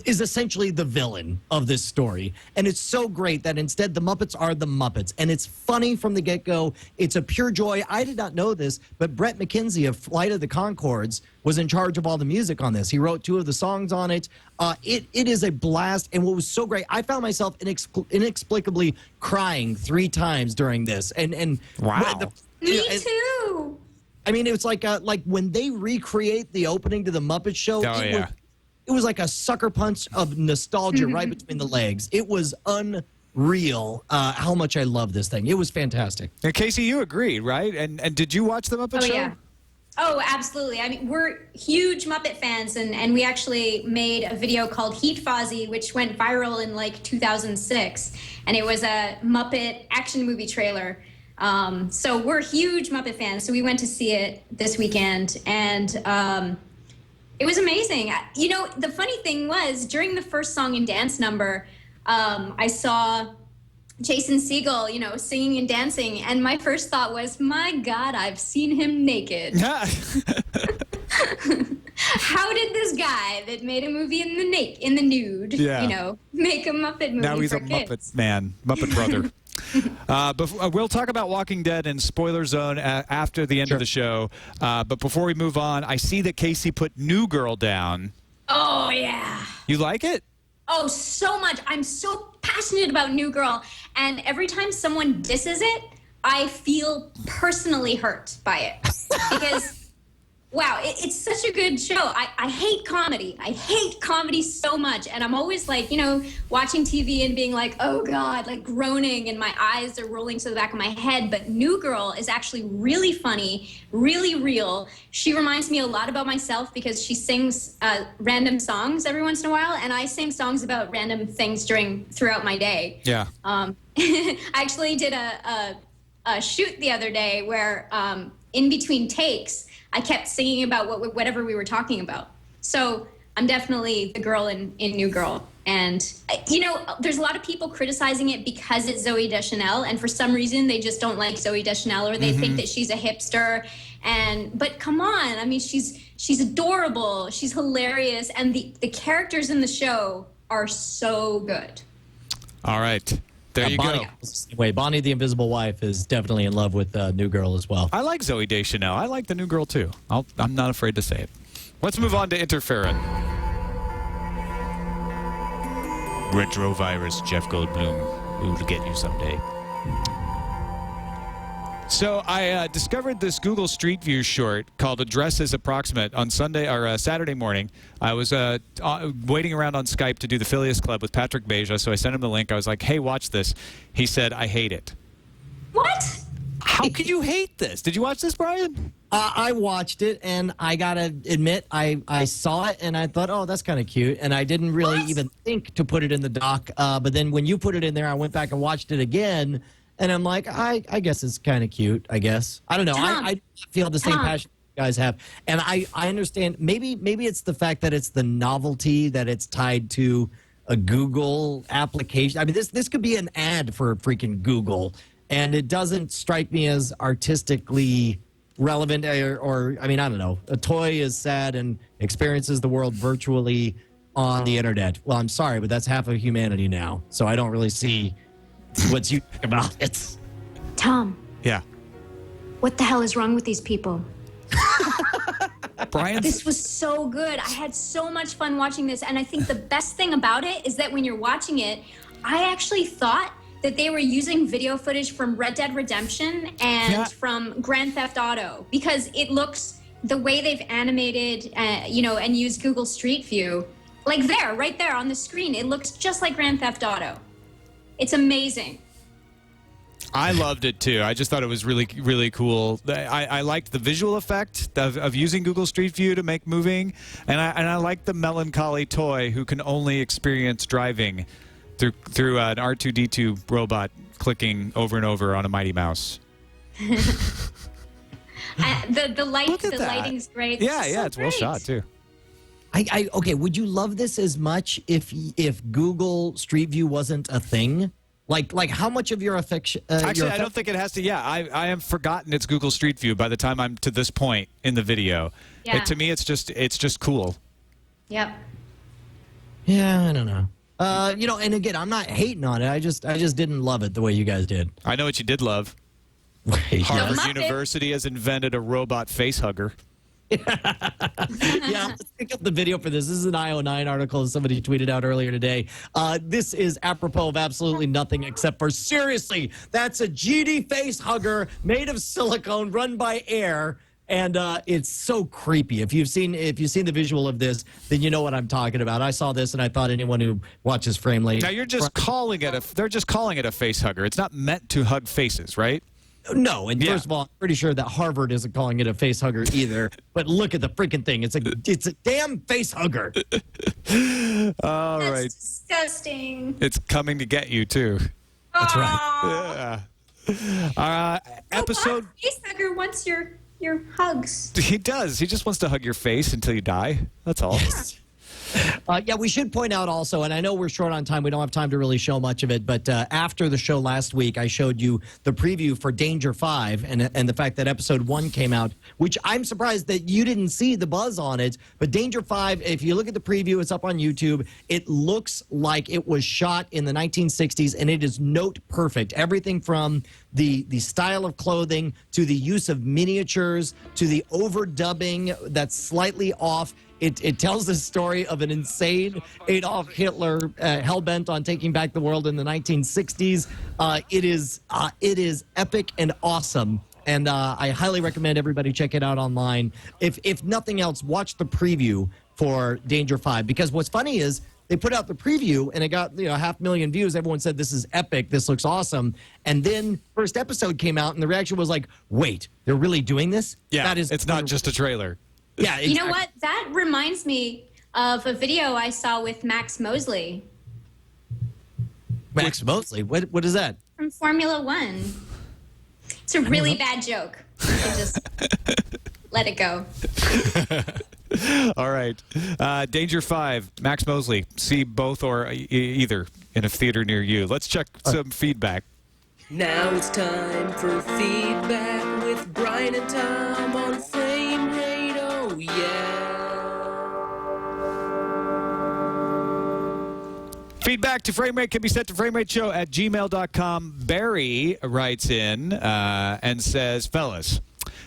is essentially the villain of this story. And it's so great that instead the Muppets are the Muppets. And it's funny from the get-go. It's a pure joy. I did not know this, but Brett McKenzie of Flight of the Conchords was in charge of all the music on this. He wrote 2 of the songs on it. It is a blast. And what was so great, I found myself inexplicably crying 3 times during this. And wow. Me too. I mean, it was like when they recreate the opening to the Muppet Show. It was like a sucker punch of nostalgia right between the legs. It was unreal how much I love this thing. It was fantastic. And Casey, you agreed, right? And did you watch the Muppet Show? Yeah. Oh, absolutely. I mean, we're huge Muppet fans, and we actually made a video called Heat Fozzie, which went viral in like 2006. And it was a Muppet action movie trailer. So we're huge Muppet fans. So we went to see it this weekend, and it was amazing. The funny thing was, during the first song and dance number, I saw Jason Segel, singing and dancing, and my first thought was, my God, I've seen him naked. How did guy that made a movie in the nude. Yeah. You know, make a Muppet movie Now he's for a kids. Muppet man, Muppet brother. We'll talk about Walking Dead in Spoiler Zone after the end of the show. But before we move on, I see that Casey put New Girl down. Oh, yeah. You like it? Oh, so much. I'm so passionate about New Girl. And every time someone disses it, I feel personally hurt by it. Because, wow, it's such a good show. I hate comedy. I hate comedy so much. And I'm always like, you know, watching TV and being like, oh, God, like groaning and my eyes are rolling to the back of my head. But New Girl is actually really funny, really real. She reminds me a lot about myself because she sings random songs every once in a while. And I sing songs about random things throughout my day. Yeah. I actually did a shoot the other day where in between takes, I kept singing about whatever we were talking about. So I'm definitely the girl in New Girl. And, you know, there's a lot of people criticizing it because it's Zooey Deschanel. And for some reason, they just don't like Zooey Deschanel or they think that she's a hipster. But come on, I mean, she's adorable. She's hilarious. And the characters in the show are so good. All right. There you Bonnie, go. Wait, Bonnie the Invisible Wife is definitely in love with New Girl as well. I like Zooey Deschanel. I like the New Girl, too. I'm not afraid to say it. Let's move on to Interferon. Retrovirus, Jeff Goldblum. We will get you someday. So I discovered this Google Street View short called Address is Approximate on Sunday or Saturday morning. I was waiting around on Skype to do the Phileas Club with Patrick Beja, so I sent him the link. I was like, hey, watch this. He said, I hate it. What? How could you hate this? Did you watch this, Brian? I watched it, and I got to admit, I saw it, and I thought, oh, that's kind of cute. And I didn't really even think to put it in the doc. But then when you put it in there, I went back and watched it again. And I'm like, I guess it's kind of cute, I guess. I don't know. I feel the same passion you guys have. And I understand. Maybe it's the fact that it's the novelty, that it's tied to a Google application. I mean, this could be an ad for freaking Google. And it doesn't strike me as artistically relevant. Or I mean, I don't know. A toy is sad and experiences the world virtually on the internet. Well, I'm sorry, but that's half of humanity now. So I don't really see what's unique about it. Tom. Yeah. What the hell is wrong with these people? Brian? This was so good. I had so much fun watching this. And I think the best thing about it is that when you're watching it, I actually thought that they were using video footage from Red Dead Redemption and from Grand Theft Auto because it looks, the way they've animated, and used Google Street View, like right there on the screen, it looks just like Grand Theft Auto. It's amazing. I loved it too. I just thought it was really, really cool. I liked the visual effect of using Google Street View to make moving, and I liked the melancholy toy who can only experience driving through an R2-D2 robot clicking over and over on a Mighty Mouse. The lighting's great. Yeah, it's well shot too. Okay, would you love this as much if Google Street View wasn't a thing? Like how much of your affection? Actually, I don't think it has to. Yeah, I have forgotten it's Google Street View by the time I'm to this point in the video. Yeah. To me, it's just cool. Yep. Yeah, I don't know. And again, I'm not hating on it. I just didn't love it the way you guys did. I know what you did love. Harvard University has invented a robot face hugger. Yeah, let's pick up the video for this. This is an IO9 article somebody tweeted out earlier today. This is apropos of absolutely nothing except for, seriously, that's a GD face hugger made of silicone run by air. And it's so creepy. If you've seen the visual of this, then you know what I'm talking about. I saw this and I thought anyone who watches Frame Late. Now you're just calling it they're just calling it a face hugger. It's not meant to hug faces, right? No, and first of all, I'm pretty sure that Harvard isn't calling it a face hugger either. But look at the freaking thing. It's a damn face hugger. All right. That's disgusting. It's coming to get you too. That's right. Yeah. Episode. Face hugger wants your hugs. He does. He just wants to hug your face until you die. That's all. Yeah, we should point out also, and I know we're short on time. We don't have time to really show much of it, but after the show last week, I showed you the preview for Danger 5 and the fact that episode 1 came out, which I'm surprised that you didn't see the buzz on it. But Danger 5, if you look at the preview, it's up on YouTube. It looks like it was shot in the 1960s, and it is note perfect. Everything from the style of clothing to the use of miniatures to the overdubbing that's slightly off. It tells the story of an insane Adolf Hitler hell-bent on taking back the world in the 1960s. It is epic and awesome, and I highly recommend everybody check it out online. If nothing else, watch the preview for Danger 5, because what's funny is they put out the preview and it got 500,000 views. Everyone said this is epic, this looks awesome, and then first episode came out and the reaction was like, wait, they're really doing this? Yeah, it's not just a trailer. Yeah, exactly. You know what? That reminds me of a video I saw with Max Mosley. Max Mosley? What is that? From Formula One. It's a really bad joke. So just let it go. All right. Danger 5, Max Mosley. See both or either in a theater near you. Let's check some feedback. Now it's time for feedback with Brian and Tom on Frame Rate. Oh, yeah. Feedback to Frame Rate can be sent to framerateshow@gmail.com. Barry writes in and says, fellas,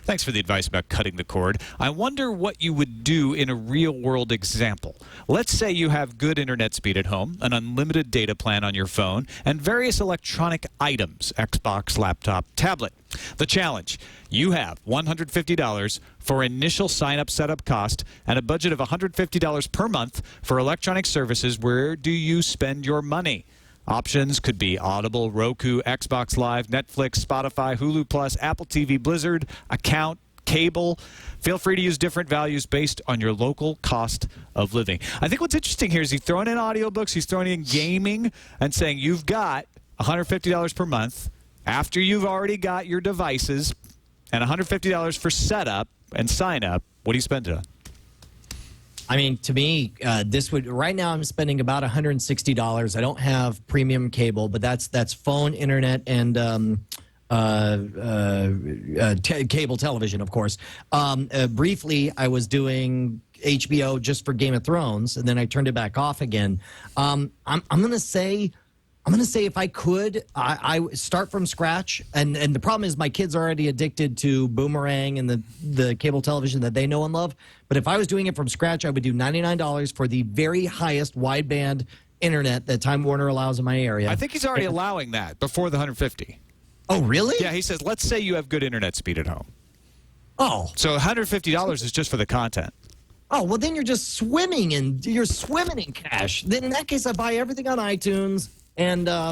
thanks for the advice about cutting the cord. I wonder what you would do in a real-world example. Let's say you have good internet speed at home, an unlimited data plan on your phone, and various electronic items, Xbox, laptop, tablet. The challenge, you have $150 for initial sign-up setup cost and a budget of $150 per month for electronic services. Where do you spend your money? Options could be Audible, Roku, Xbox Live, Netflix, Spotify, Hulu Plus, Apple TV, Blizzard, account, cable. Feel free to use different values based on your local cost of living. I think what's interesting here is he's throwing in audiobooks, he's throwing in gaming, and saying you've got $150 per month after you've already got your devices and $150 for setup and sign up. What do you spend it on? I mean, to me, this would right now I'm spending about $160. I don't have premium cable, but that's phone, internet, and cable television, of course. Briefly, I was doing HBO just for Game of Thrones, and then I turned it back off again. I'm gonna say if I could, I start from scratch. And the problem is my kids are already addicted to Boomerang and the cable television that they know and love. But if I was doing it from scratch, I would do $99 for the very highest wideband internet that Time Warner allows in my area. I think he's already allowing that before the $150. Oh, really? Yeah, he says, let's say you have good internet speed at home. Oh. So $150 is just for the content. Oh, well, then you're just swimming in cash. Then in that case, I buy everything on iTunes. And I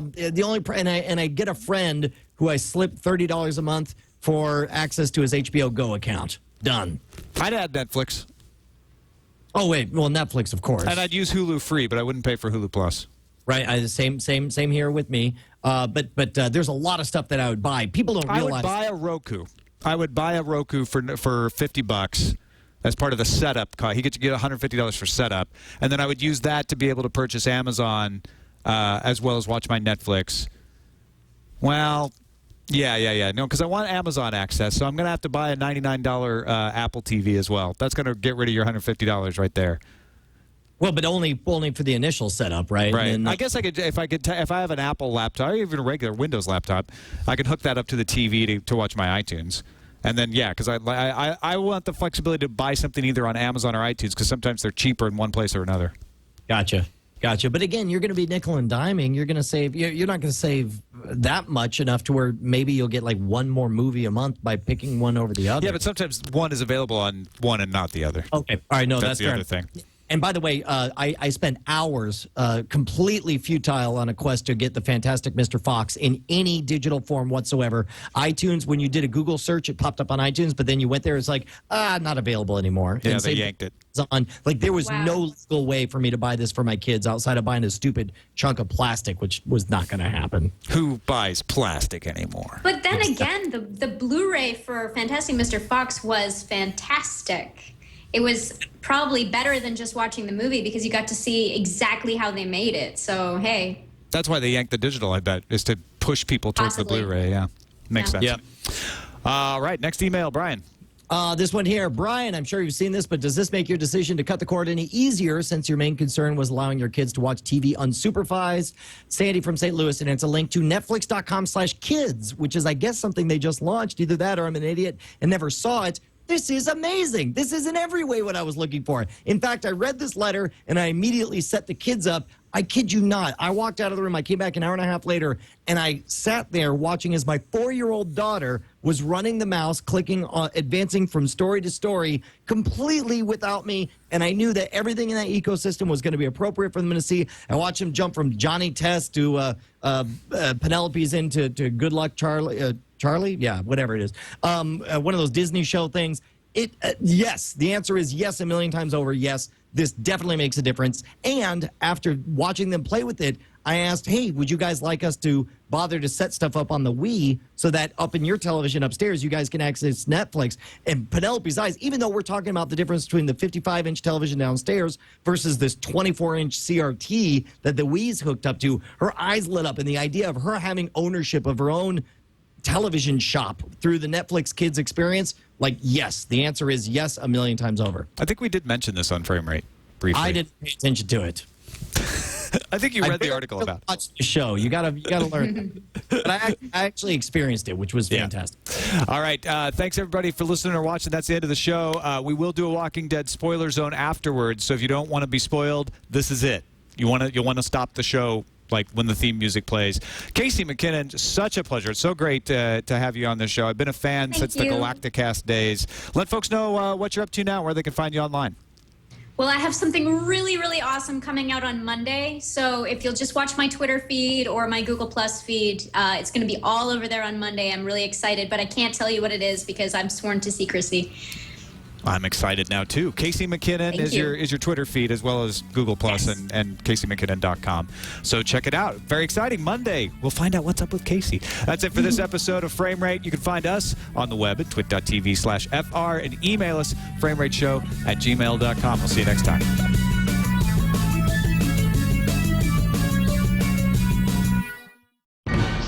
get a friend who I slip $30 a month for access to his HBO Go account. Done. I'd add Netflix. Oh wait, well Netflix, of course. And I'd use Hulu free, but I wouldn't pay for Hulu Plus. Right. Same here with me. But there's a lot of stuff that I would buy. People don't realize. I would buy a Roku. I would buy a Roku for $50 as part of the setup cost. He gets to get $150 for setup, and then I would use that to be able to purchase Amazon. As well as watch my Netflix. Well, yeah. No, because I want Amazon access, so I'm going to have to buy a $99 Apple TV as well. That's going to get rid of your $150 right there. Well, but only for the initial setup, right? Right. And then, I guess I could if I have an Apple laptop or even a regular Windows laptop, I can hook that up to the TV to watch my iTunes. And then, yeah, because I want the flexibility to buy something either on Amazon or iTunes because sometimes they're cheaper in one place or another. Gotcha. But again, you're going to be nickel and diming. You're going to save. You're not going to save that much enough to where maybe you'll get like one more movie a month by picking one over the other. Yeah, but sometimes one is available on one and not the other. Okay. All right. No, that's the other thing. And by the way, I spent hours completely futile on a quest to get the Fantastic Mr. Fox in any digital form whatsoever. iTunes, when you did a Google search, it popped up on iTunes, but then you went there, it's like, not available anymore. Yeah, and they yanked it. There was no legal way for me to buy this for my kids outside of buying a stupid chunk of plastic, which was not going to happen. Who buys plastic anymore? But then again, the Blu-ray for Fantastic Mr. Fox was fantastic. It was probably better than just watching the movie because you got to see exactly how they made it. So, hey. That's why they yanked the digital, I bet, is to push people towards Possibly. the Blu-ray. Yeah, makes sense. Yeah. All right, next email, Brian. This one here, Brian, I'm sure you've seen this, but does this make your decision to cut the cord any easier since your main concern was allowing your kids to watch TV unsupervised? Sandy from St. Louis, and it's a link to netflix.com/kids, which is, I guess, something they just launched. Either that or I'm an idiot and never saw it. This is amazing. This is in every way what I was looking for. In fact, I read this letter and I immediately set the kids up. I kid you not. I walked out of the room. I came back an hour and a half later, and I sat there watching as my 4-year-old daughter was running the mouse, clicking, advancing from story to story, completely without me. And I knew that everything in that ecosystem was going to be appropriate for them to see. I watched them jump from Johnny Test to Penelope's into Good Luck Charlie. Charlie? Yeah, whatever it is. One of those Disney show things. Yes, the answer is yes, a million times over. Yes, this definitely makes a difference. And after watching them play with it, I asked, hey, would you guys like us to bother to set stuff up on the Wii so that up in your television upstairs, you guys can access Netflix? And Penelope's eyes, even though we're talking about the difference between the 55-inch television downstairs versus this 24-inch CRT that the Wii's hooked up to, her eyes lit up. And the idea of her having ownership of her own television shop through the Netflix Kids experience, like, yes, the answer is yes, a million times over. I think we did mention this on Frame Rate briefly. I didn't pay attention to it. I think you read the article about it. Watch the show. You gotta learn. But I actually experienced it, which was fantastic. All right. Thanks, everybody, for listening or watching. That's the end of the show. We will do a Walking Dead spoiler zone afterwards, so if you don't want to be spoiled, this is it. You'll want to stop the show like when the theme music plays. Casey McKinnon, such a pleasure. It's so great to have you on this show. I've been a fan since the Galacticast days. Let folks know what you're up to now, where they can find you online. Well, I have something really, really awesome coming out on Monday. So if you'll just watch my Twitter feed or my Google Plus feed, it's going to be all over there on Monday. I'm really excited, but I can't tell you what it is because I'm sworn to secrecy. I'm excited now, too. Casey McKinnon is your Twitter feed, as well as Google Plus and CaseyMcKinnon.com. So check it out. Very exciting. Monday, we'll find out what's up with Casey. That's it for this episode of Frame Rate. You can find us on the web at twit.tv/FR and email us, framerateshow@gmail.com. We'll see you next time.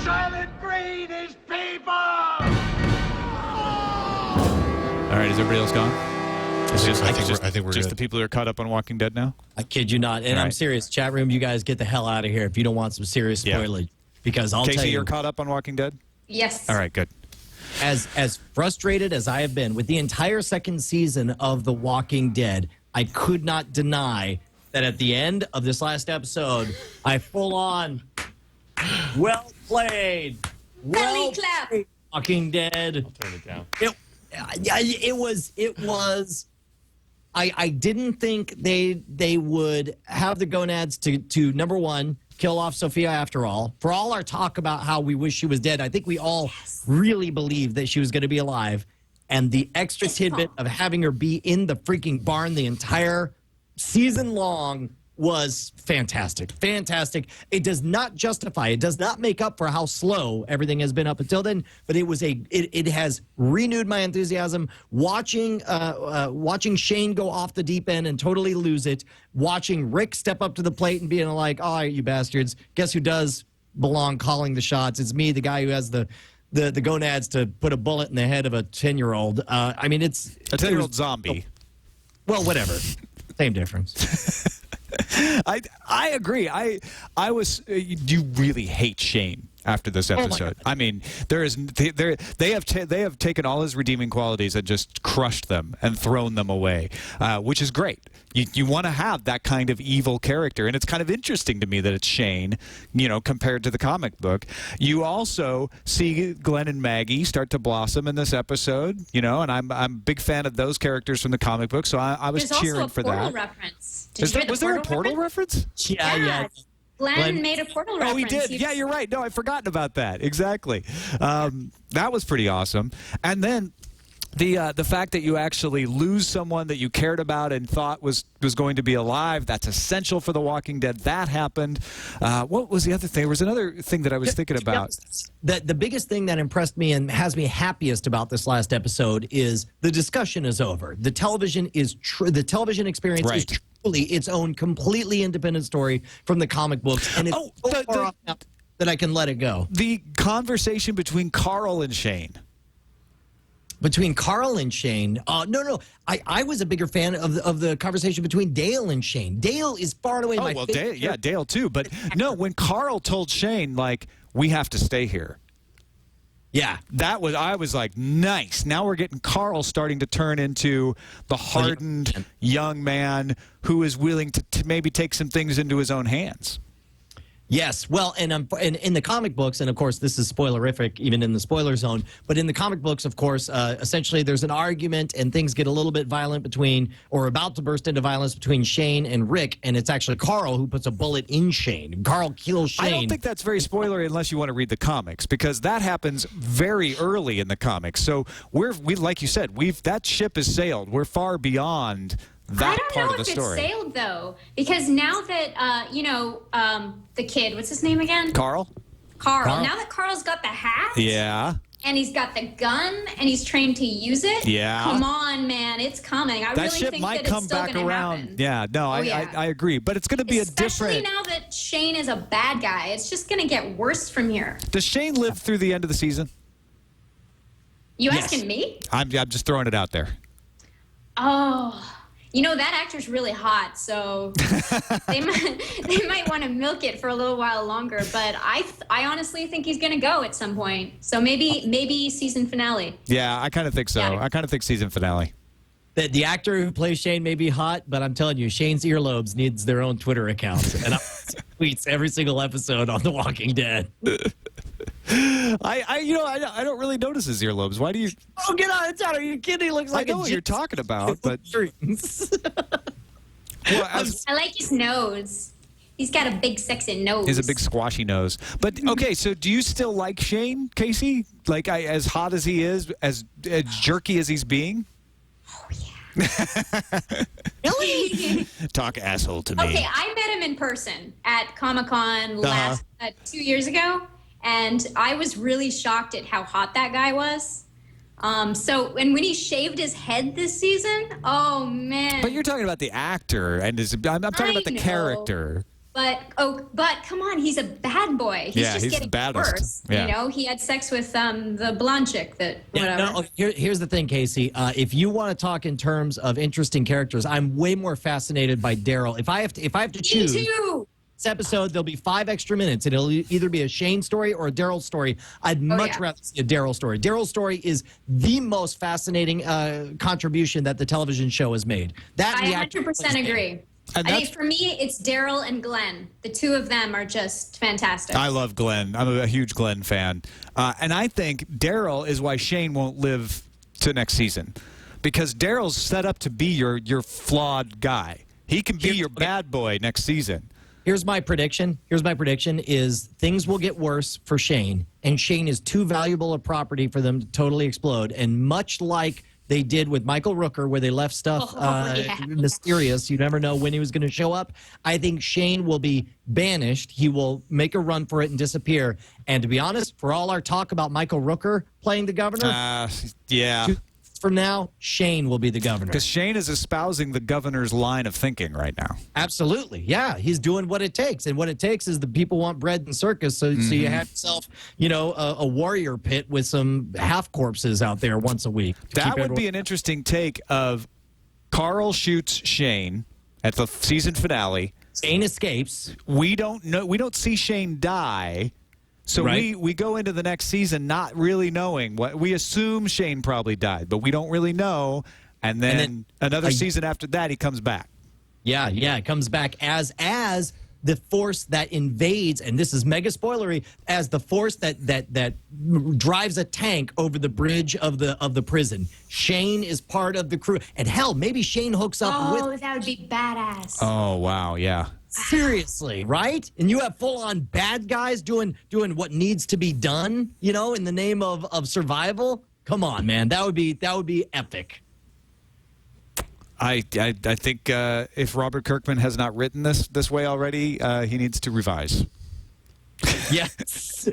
Silent Green is people! All right, is everybody else gone? I think we're just good. the people who are caught up on Walking Dead now? I kid you not. And I'm serious. Chat room, you guys get the hell out of here if you don't want some serious spoilage. Because I'll tell you. Casey, you're caught up on Walking Dead? Yes. All right, good. As frustrated as I have been with the entire second season of The Walking Dead, I could not deny that at the end of this last episode, I full on, well played. Well played, Walking Dead. I'll turn it down. It was. I didn't think they would have the gonads to number one, kill off Sophia after all. For all our talk about how we wish she was dead, I think we all really believed that she was going to be alive. And the extra tidbit of having her be in the freaking barn the entire season long was fantastic. Fantastic. It does not justify, it does not make up for how slow everything has been up until then, but it has renewed my enthusiasm. Watching Shane go off the deep end and totally lose it, watching Rick step up to the plate and being like, all right, you bastards, guess who does belong calling the shots? It's me, the guy who has the gonads to put a bullet in the head of a 10-year-old. I mean, it's a 10-year-old zombie. Well, whatever. Same difference. I agree. I was. You really hate Shane after this episode. I mean, they have taken all his redeeming qualities and just crushed them and thrown them away, which is great. You want to have that kind of evil character, and it's kind of interesting to me that it's Shane, compared to the comic book. You also see Glenn and Maggie start to blossom in this episode, and I'm a big fan of those characters from the comic book, so I was cheering for that. There's also a Portal reference. Was there a Portal reference? Yeah. Glenn made a Portal reference. Oh, he did. Yeah, you're right. No, I'd forgotten about that. Exactly. That was pretty awesome. And then The fact that you actually lose someone that you cared about and thought was going to be alive, that's essential for The Walking Dead. That happened. What was the other thing? There was another thing that I was thinking about. The biggest thing that impressed me and has me happiest about this last episode is the discussion is over. The television is the television experience is truly its own completely independent story from the comic books, and it's so far off now that I can let it go. The conversation between Carl and Shane. Between Carl and Shane, no. I was a bigger fan of the conversation between Dale and Shane. Dale is far and away my favorite. Dale too. But no, when Carl told Shane, like, we have to stay here. Yeah, I was like, nice. Now we're getting Carl starting to turn into the hardened young man who is willing to maybe take some things into his own hands. Yes, well, and in the comic books, and of course this is spoilerific even in the spoiler zone, but in the comic books, of course, essentially there's an argument and things get a little bit violent between, or about to burst into violence between Shane and Rick, and it's actually Carl who puts a bullet in Shane. Carl kills Shane. I don't think that's very spoilery unless you want to read the comics, because that happens very early in the comics. So we like you said, that ship has sailed. We're far beyond that part of the story. I don't know if it's sailed, though, because now that, the kid, what's his name again? Carl. Now that Carl's got the hat. Yeah. And he's got the gun, and he's trained to use it. Yeah. Come on, man. It's coming. I really think that it's still going to happen. Yeah, no, I agree. But it's going to be Especially now that Shane is a bad guy. It's just going to get worse from here. Does Shane live through the end of the season? You asking me? I'm just throwing it out there. Oh. That actor's really hot, so they might want to milk it for a little while longer. But I honestly think he's going to go at some point. So maybe season finale. Yeah, I kind of think so. Yeah. I kind of think season finale. The actor who plays Shane may be hot, but I'm telling you, Shane's earlobes needs their own Twitter account, and I tweets every single episode on The Walking Dead. I don't really notice his earlobes. Why do you? Oh, get on! It's out. Are you kidding? He looks like I know what you're talking about, but I like his nose. He's got a big, sexy nose. He's a big, squashy nose. But okay, so do you still like Shane, Casey? Like, as hot as he is, as jerky as he's being? Oh yeah. Really? Talk asshole to me. Okay, I met him in person at Comic-Con 2 years ago. And I was really shocked at how hot that guy was. And when he shaved his head this season, oh man! But you're talking about the actor, and I'm talking about the character. But come on, he's a bad boy. He's just getting worse. Yeah. He had sex with the blonde chick. Here's the thing, Casey. If you want to talk in terms of interesting characters, I'm way more fascinated by Daryl. If I have to choose. Me too. This episode, there'll be 5 extra minutes. It'll either be a Shane story or a Daryl story. I'd much rather see a Daryl story. Daryl's story is the most fascinating contribution that the television show has made. I 100% agree. I think for me, it's Daryl and Glenn. The two of them are just fantastic. I love Glenn. I'm a huge Glenn fan. And I think Daryl is why Shane won't live to next season. Because Daryl's set up to be your flawed guy. He can be your bad boy next season. Here's my prediction. Is things will get worse for Shane, and Shane is too valuable a property for them to totally explode. And much like they did with Michael Rooker, where they left stuff mysterious, you never know when he was going to show up, I think Shane will be banished. He will make a run for it and disappear. And to be honest, for all our talk about Michael Rooker playing the governor, from now, Shane will be the governor. Because Shane is espousing the governor's line of thinking right now. Absolutely. Yeah, he's doing what it takes. And what it takes is the people want bread and circus. So you have yourself, a warrior pit with some half corpses out there once a week. That would be an interesting take of Carl shoots Shane at the season finale. Shane escapes. We don't know. We don't see Shane die. So we go into the next season not really knowing what we assume Shane probably died, but we don't really know. And then another season after that, he comes back. Yeah, it comes back as the force that invades, and this is mega spoilery, as the force that drives a tank over the bridge of the prison. Shane is part of the crew, and hell, maybe Shane hooks up with. Oh, that would be badass. Oh wow, yeah. Seriously, right? And you have full-on bad guys doing what needs to be done, in the name of survival. Come on, man. That would be epic. I think if Robert Kirkman has not written this way already, he needs to revise. Yes.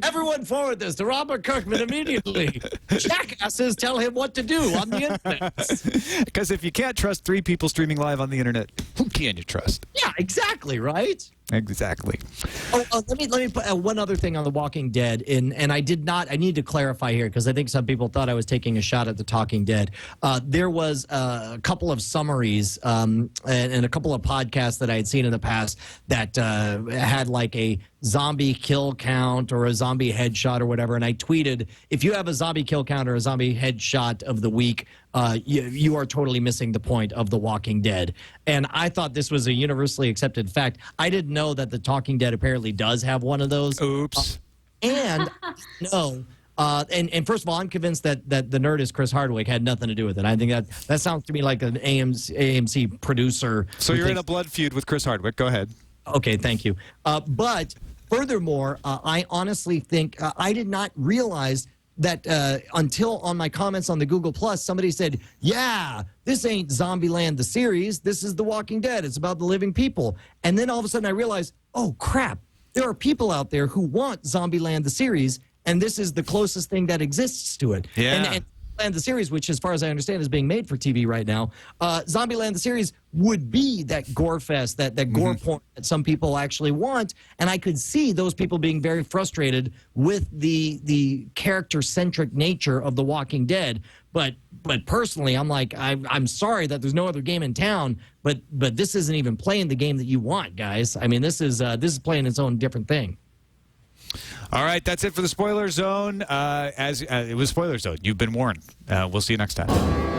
Everyone forward this to Robert Kirkman immediately. Jackasses tell him what to do on the internet. Because if you can't trust 3 people streaming live on the internet, who can you trust? Yeah, exactly, right? Exactly. Let me put one other thing on The Walking Dead, and I need to clarify here because I think some people thought I was taking a shot at The Talking Dead. There was a couple of summaries and a couple of podcasts that I had seen in the past that had like a zombie kill count or a zombie headshot or whatever, and I tweeted, if you have a zombie kill count or a zombie headshot of the week, you are totally missing the point of The Walking Dead. And I thought this was a universally accepted fact. I didn't know that The Talking Dead apparently does have one of those. Oops. And first of all, I'm convinced that the Nerdist Chris Hardwick had nothing to do with it. I think that sounds to me like an AMC producer. So you're in a blood feud with Chris Hardwick. Go ahead. Okay, thank you. But furthermore, I honestly think I did not realize that until on my comments on the Google Plus, somebody said, yeah, this ain't Zombieland the series. This is The Walking Dead. It's about the living people. And then all of a sudden I realized, oh, crap. There are people out there who want Zombieland the series, and this is the closest thing that exists to it. Yeah. And Zombieland the series, which as far as I understand is being made for TV right now, Zombieland the series would be that gore fest, that gore porn that some people actually want. And I could see those people being very frustrated with the character-centric nature of The Walking Dead. But personally, I'm like, I'm sorry that there's no other game in town, but this isn't even playing the game that you want, guys. I mean, this is playing its own different thing. All right, that's it for the Spoiler Zone. It was Spoiler Zone. You've been warned. We'll see you next time.